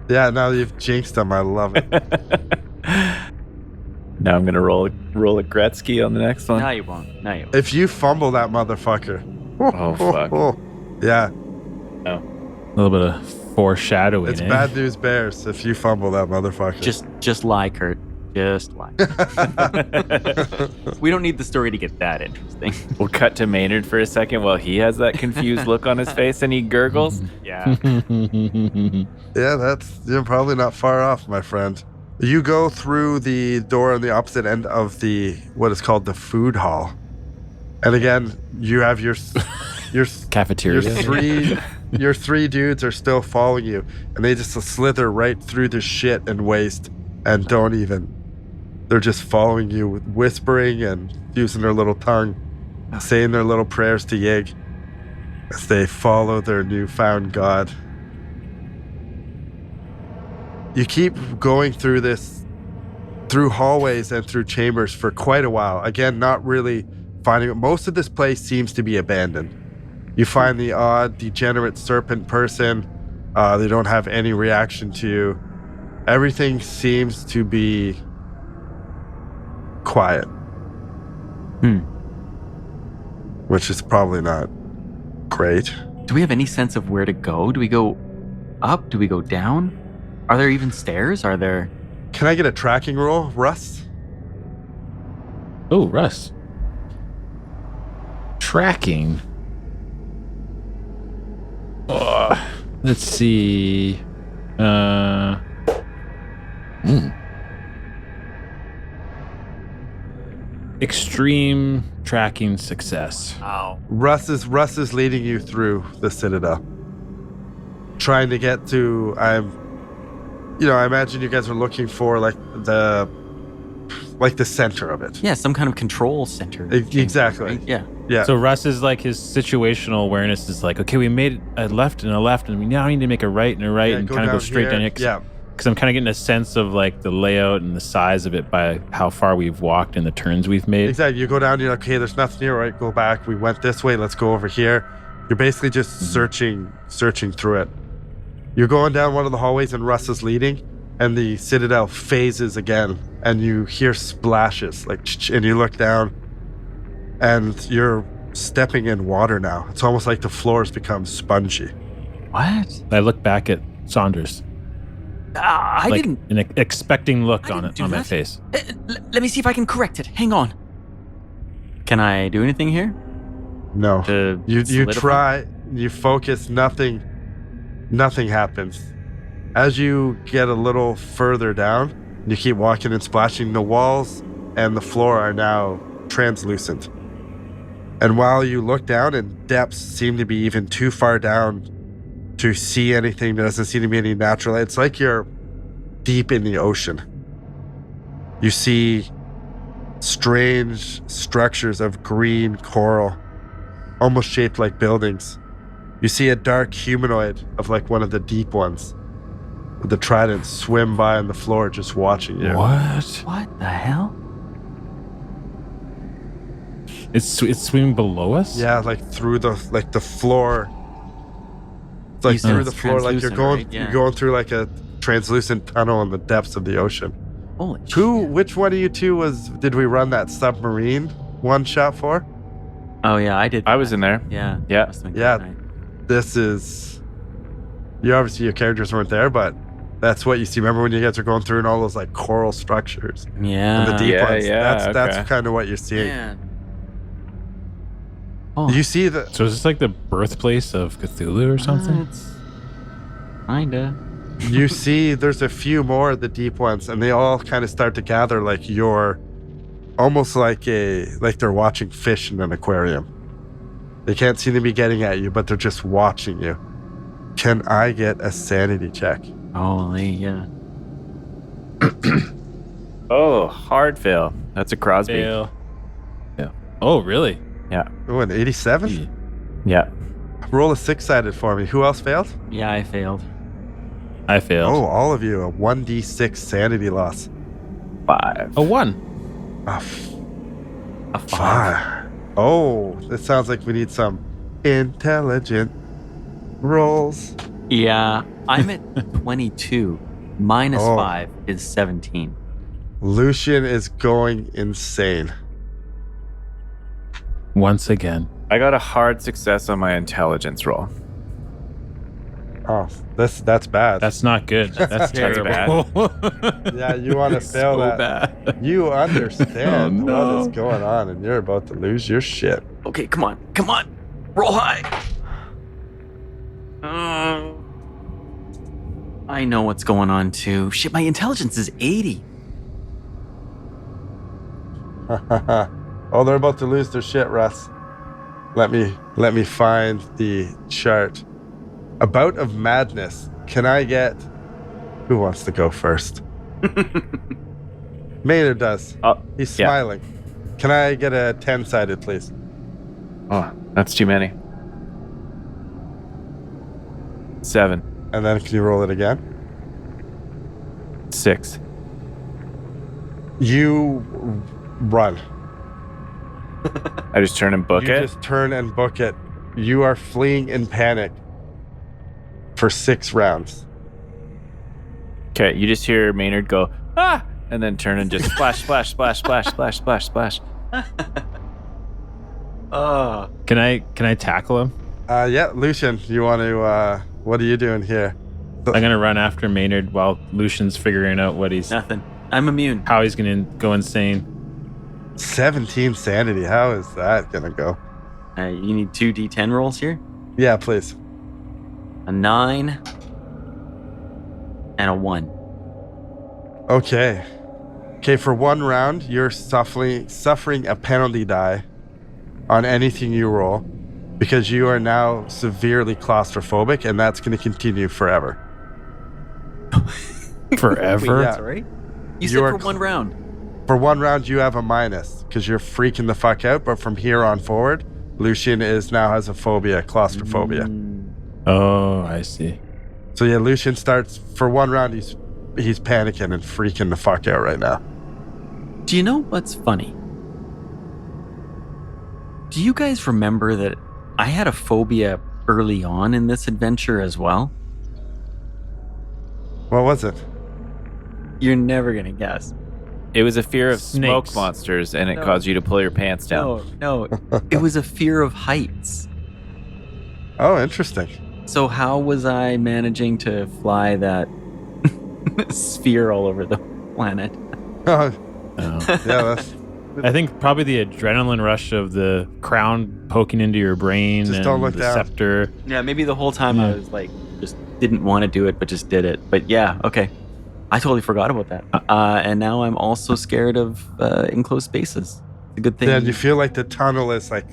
Yeah, now you've jinxed them. I love it. Now I'm gonna roll a Gretzky on the next one. No, you won't. No, you won't. If you fumble that motherfucker. Oh, fuck. Yeah, A little bit of foreshadowing. it's eh? bad news bears if you fumble that motherfucker. Just lie, Kurt. Just lie. We don't need the story to get that interesting. We'll cut to Maynard for a second while he has that confused look on his face and he gurgles. Yeah. Yeah, you're probably not far off, my friend. You go through the door on the opposite end of what is called the food hall. And again, you have your Cafeteria. your three dudes are still following you, and they just slither right through the shit and waste and they're just following you with whispering and using their little tongue, saying their little prayers to Yig as they follow their newfound god. You keep going through hallways and through chambers for quite a while. Again, not really finding it. Most of this place seems to be abandoned. You find the odd, degenerate serpent person. They don't have any reaction to you. Everything seems to be quiet. Which is probably not great. Do we have any sense of where to go? Do we go up? Do we go down? Are there even stairs? Are there... Can I get a tracking roll, Russ? Oh, Russ. Tracking. Let's see. Extreme tracking success. Oh. Russ is leading you through the citadel. Trying to get to I imagine you guys are looking for like the center of it. Yeah, some kind of control center. Exactly. Right? Yeah. Yeah. So Russ is like, his situational awareness is like, okay, we made a left and a left, and we now need to make a right and a right, Yeah, and go kind of go down straight here. down here. Yeah. Because I'm kind of getting a sense of like the layout and the size of it by how far we've walked and the turns we've made. Exactly. You go down, you're like, okay, there's nothing here, right? Go back. We went this way, let's go over here. You're basically just searching through it. You're going down one of the hallways and Russ is leading, and the citadel phases again, and you hear splashes, and you look down, and you're stepping in water now. It's almost like the floors become spongy. What? I look back at Saunders. I like didn't... an expecting look I on didn't it on do my that. face. Let me see if I can correct it. Hang on. Can I do anything here? No. To You solidify? try, you focus, nothing happens. As you get a little further down, you keep walking and splashing, the walls and the floor are now translucent. And while you look down, and depths seem to be even too far down to see anything, there doesn't seem to be any natural light. It's like you're deep in the ocean. You see strange structures of green coral, almost shaped like buildings. You see a dark humanoid of like one of the deep ones with the trident swim by on the floor just watching you. What? What the hell? It's swimming below us? Yeah, like through the floor. It's like You said through it's the floor, like you're translucent, going right? Yeah. you're going through like a translucent tunnel in the depths of the ocean. Holy shit. Which one of you two did we run that submarine one shot for? Oh, yeah, I did. I was in there. Yeah. Yeah. Must've been Yeah. good night. This is, you obviously your characters weren't there, but that's what you see. Remember when you guys are going through and all those like coral structures Yeah. and the deep Yeah, ones? yeah, That's okay. kind of what you're seeing. Man. Oh, You see the So is this like the birthplace of Cthulhu or something? It's kinda. you see there's a few more of the deep ones, and they all kind of start to gather like you're almost like they're watching fish in an aquarium. They can't seem to be getting at you, but they're just watching you. Can I get a sanity check? Holy, yeah. Oh, hard fail. That's a Crosby. Fail. Yeah. Oh, really? Yeah. Oh, an 87? Yeah. Roll a 6-sided for me. Who else failed? Yeah, I failed. I failed. Oh, all of you. A 1d6 sanity loss. 5. A 1. A A 5. 5. Oh, this sounds like we need some intelligent rolls. Yeah, I'm at 22. Minus Oh. 5 is 17. Lucian is going insane. Once again. I got a hard success on my intelligence roll. Oh, that's bad. That's not good. That's terrible. Yeah, you want to fail that. Bad. You understand Oh, no. what is going on, and you're about to lose your shit. Okay, come on. Come on. Roll high. I know what's going on too. Shit, my intelligence is 80. Oh, they're about to lose their shit, Russ. Let me find the chart. A bout of madness. Can I get? Who wants to go first? Maynard does. Oh, He's yeah. smiling. Can I get a 10-sided, please? Oh, that's too many. 7. And then can you roll it again? 6. You run. I just turn and book You it. just turn and book it. You are fleeing in panic for 6 rounds. Okay, you just hear Maynard go, ah! And then turn and just splash, splash, splash, splash, splash, splash, splash. Oh. Can I tackle him? Yeah, Lucian, you want to, what are you doing here? I'm gonna run after Maynard while Lucian's figuring out Nothing. I'm immune. how he's gonna go insane. 17 sanity. How is that going to go? You need 2 d10 rolls here. Yeah, please. A 9 and a 1. Okay. Okay, for 1 round, you're suffering a penalty die on anything you roll because you are now severely claustrophobic, and that's going to continue forever. Forever? Yeah. Right? You You said are for 1 round. For 1 round, you have a minus because you're freaking the fuck out, but from here on forward, Lucian now has a phobia, claustrophobia. Oh, I see. So yeah, Lucian starts, for 1 round, he's panicking and freaking the fuck out right now. Do you know what's funny? Do you guys remember that I had a phobia early on in this adventure as well? What was it? You're never going to guess. It was a fear of smoke Snakes. monsters, and it No. caused you to pull your pants down. No. It was a fear of heights. Oh, interesting. So how was I managing to fly that sphere all over the planet? Oh, Oh. yeah, that's I think probably the adrenaline rush of the crown poking into your brain Just and don't look the down. scepter. Yeah, maybe the whole time I was like, just didn't want to do it, but just did it. But yeah, okay. I totally forgot about that. And now I'm also scared of enclosed spaces. It's a good thing. yeah. You feel like the tunnel is like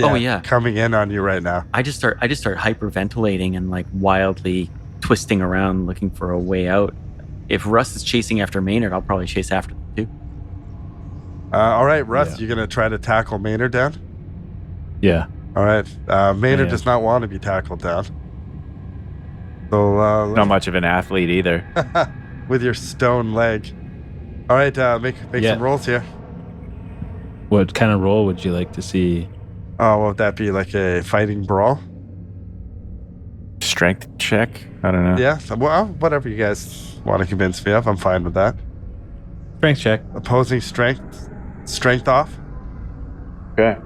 Oh, yeah. coming in on you right now. I just start hyperventilating and like wildly twisting around looking for a way out. If Russ is chasing after Maynard, I'll probably chase after them too. All right, Russ, Yeah. you're gonna try to tackle Maynard down. Yeah. All right, Maynard Yeah. does not want to be tackled down. So Not much of an athlete either. with your stone leg. All right, make Yeah. some rolls here. What kind of role would you like to see? Oh, would that be like a fighting brawl? Strength check? I don't know. Yeah, so, well, whatever you guys want to convince me of, I'm fine with that. Strength check. Opposing strength off. Okay.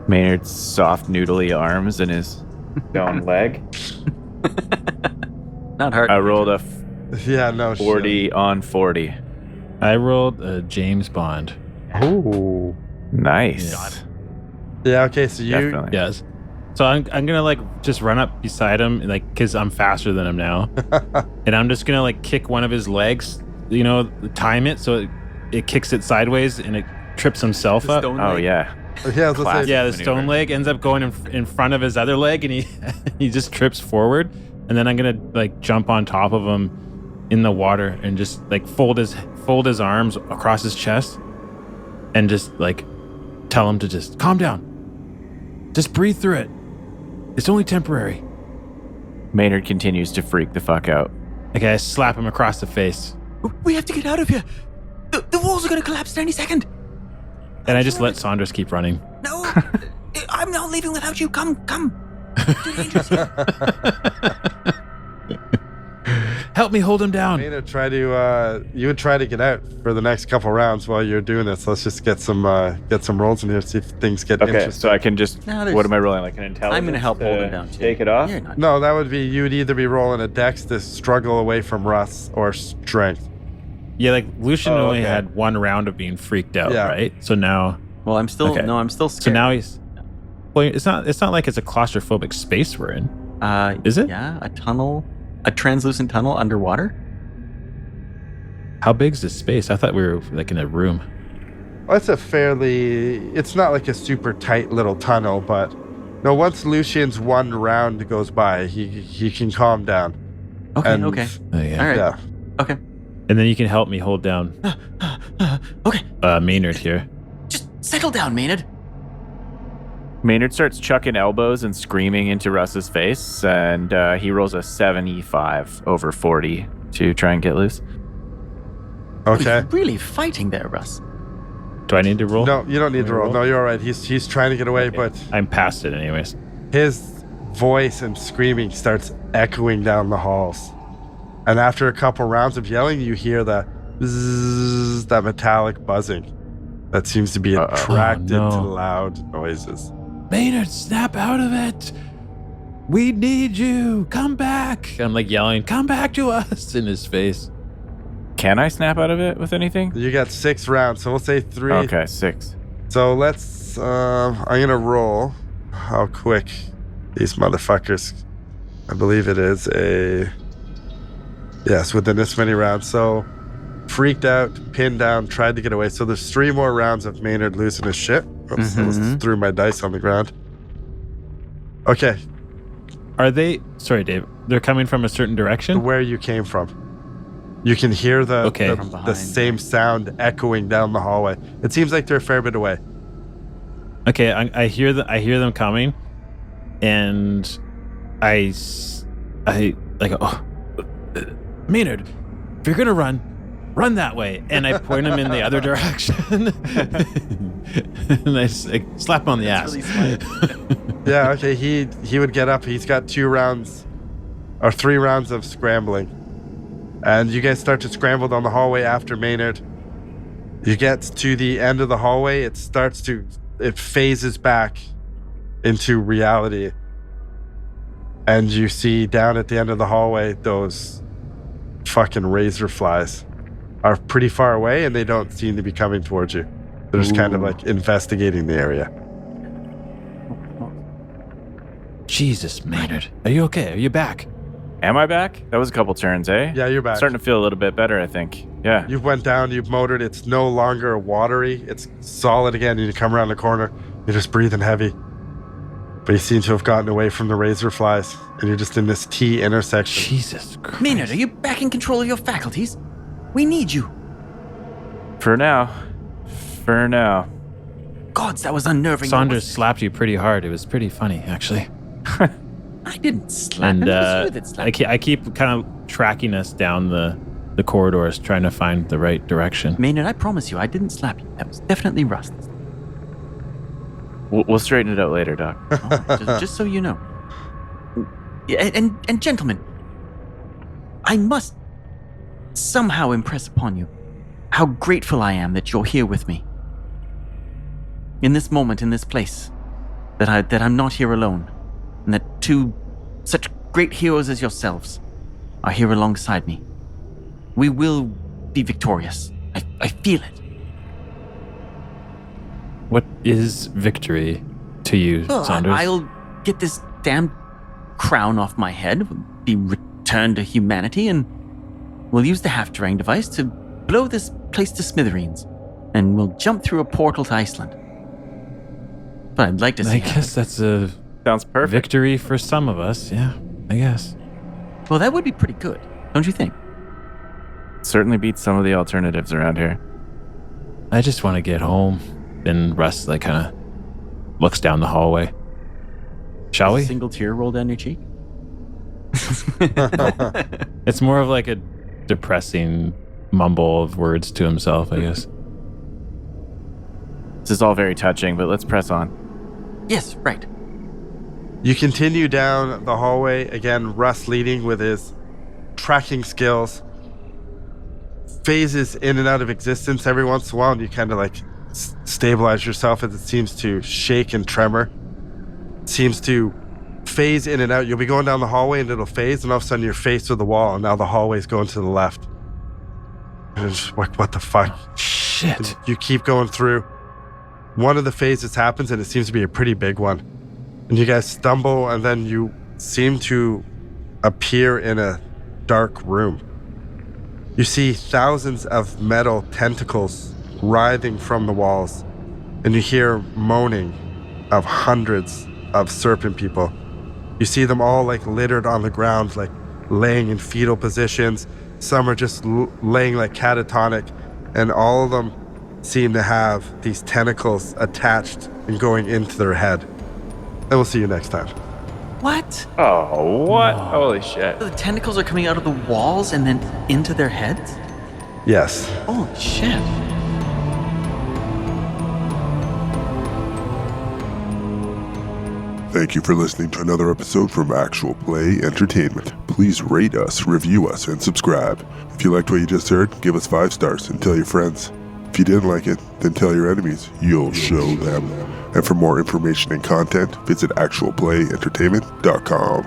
Maynard's soft, noodly arms and his stone leg. Not hard. I rolled a Yeah, no 40 on 40. I rolled a James Bond. Oh. Nice. Yeah, okay, so you Definitely. Yes. So I'm gonna like just run up beside him, like, because I'm faster than him now, and I'm just gonna like kick one of his legs, time it so it kicks it sideways and it trips himself up. Oh, yeah. yeah, I was gonna Classic. say, Yeah, the maneuver. stone leg ends up going in front of his other leg, and he just trips forward, and then I'm gonna like jump on top of him in the water and just like fold his arms across his chest, and just like tell him to just calm down, just breathe through it. It's only temporary. Maynard continues to freak the fuck out. Okay, I slap him across the face, We have to get out of here. The walls are going to collapse any second. and I just let Saunders keep running. No, I'm not leaving without you. Come. Too dangerous here. Help me hold him down. Maynard, you would try to get out for the next couple rounds while you're doing this. Let's just get some rolls in here, see if things get Okay, interesting. so I can just. No, there's- What am I rolling? Like an intelligence? I'm going to help hold him down too. Take it off? You're not. No, that would be you would either be rolling a dex to struggle away from Russ or strength. Yeah, like Lucian Oh, only okay. had one round of being freaked out, Yeah. right? So now, Well, I'm still Okay. I'm still so scared. now he's. Well, it's not like it's a claustrophobic space we're in. Is it? Yeah, a translucent tunnel underwater. How big's this space? I thought we were like in a room. Well, it's not like a super tight little tunnel, but no, once Lucian's one round goes by, he can calm down. Okay, And- okay, Oh, yeah. all right, Yeah. okay, And then you can help me hold down okay. Maynard here. Just settle down, Maynard. Maynard starts chucking elbows and screaming into Russ's face, and he rolls a 75 over 40 to try and get loose. Okay. You're really fighting there, Russ. Do I need to roll? No, you don't need to roll. Roll? No, you're all right. He's trying to get away, but I'm past it anyways. his voice and screaming starts echoing down the halls. And after a couple rounds of yelling, you hear the bzzz, that metallic buzzing that seems to be attracted Oh, no. to loud noises. Maynard, snap out of it. We need you. Come back. I'm like yelling, come back to us in his face. Can I snap out of it with anything? You got 6 rounds, so we'll say 3. Okay, 6. So let's, I'm gonna roll how quick these motherfuckers, I believe it is yes, within this many rounds. So freaked out, pinned down, tried to get away. So there's 3 more rounds of Maynard losing his shit. Oops, I just threw my dice on the ground. Okay, Are they? Sorry, Dave. They're coming from a certain direction. where you came from. You can hear Okay. From the behind. same sound echoing down the hallway. It seems like they're a fair bit away. Okay, I hear them coming, and I like, oh, Maynard, if you're gonna run that way, and I point him in the other direction, and I like, slap him on the ass. Really smart. Yeah, okay, he would get up. He's got 2 rounds or 3 rounds of scrambling. And you guys start to scramble down the hallway after Maynard. You get to the end of the hallway, it phases back into reality. And you see down at the end of the hallway, those fucking razor flies are pretty far away and they don't seem to be coming towards you. They're just kind of like investigating the area. Jesus, Maynard, are you okay? Are you back? Am I back? That was a couple turns, eh? Yeah, you're back. Starting to feel a little bit better, I think. Yeah. You've went down, you've motored, it's no longer watery, it's solid again, and you come around the corner. You're just breathing heavy. But you seem to have gotten away from the razor flies, and you're just in this T intersection. Jesus Christ. Maynard, are you back in control of your faculties? We need you. For now. Gods, that was unnerving. Saunders slapped you pretty hard. It was pretty funny, actually. I didn't slap him. And It was you that slapped him. I keep kind of tracking us down the corridors, trying to find the right direction. Maynard, I promise you, I didn't slap you. That was definitely Rust. We'll straighten it out later, Doc. Just so you know. And gentlemen, I must somehow impress upon you how grateful I am that you're here with me. In this moment, in this place, that I'm not here alone, and that two such great heroes as yourselves are here alongside me. We will be victorious. I feel it. What is victory to you, Well, Saunders? I'll get this damn crown off my head, be returned to humanity, and we'll use the half-terrain device to blow this place to smithereens, and we'll jump through a portal to Iceland. But I'd like to see. I guess that's a Sounds perfect. victory for some of us. Yeah, I guess. Well, that would be pretty good, don't you think? Certainly beats some of the alternatives around here. I just want to get home. And Russ kind of looks down the hallway. Shall we? A single tear roll down your cheek. It's more of like a depressing mumble of words to himself, I guess. This is all very touching, but let's press on. Yes, right. You continue down the hallway, again, Russ leading with his tracking skills. Phases in and out of existence every once in a while, and you kind of stabilize yourself as it seems to shake and tremor. It seems to phase in and out. You'll be going down the hallway and it'll phase, and all of a sudden you're faced with the wall, and now the hallway's going to the left. And it's just, what the fuck? Shit. And you keep going through. One of the phases happens, and it seems to be a pretty big one. And you guys stumble, and then you seem to appear in a dark room. You see thousands of metal tentacles writhing from the walls, and you hear moaning of hundreds of serpent people. You see them all littered on the ground, laying in fetal positions. Some are just laying catatonic, and all of them seem to have these tentacles attached and going into their head. And we'll see you next time. What? Oh, what? Holy shit. The tentacles are coming out of the walls and then into their heads? Yes. Holy shit. Thank you for listening to another episode from Actual Play Entertainment. Please rate us, review us, and subscribe. If you liked what you just heard, give us 5 stars and tell your friends. If you didn't like it, then tell your enemies. You'll show them. And for more information and content, visit actualplayentertainment.com.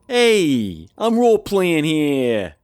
Hey, I'm role playing here.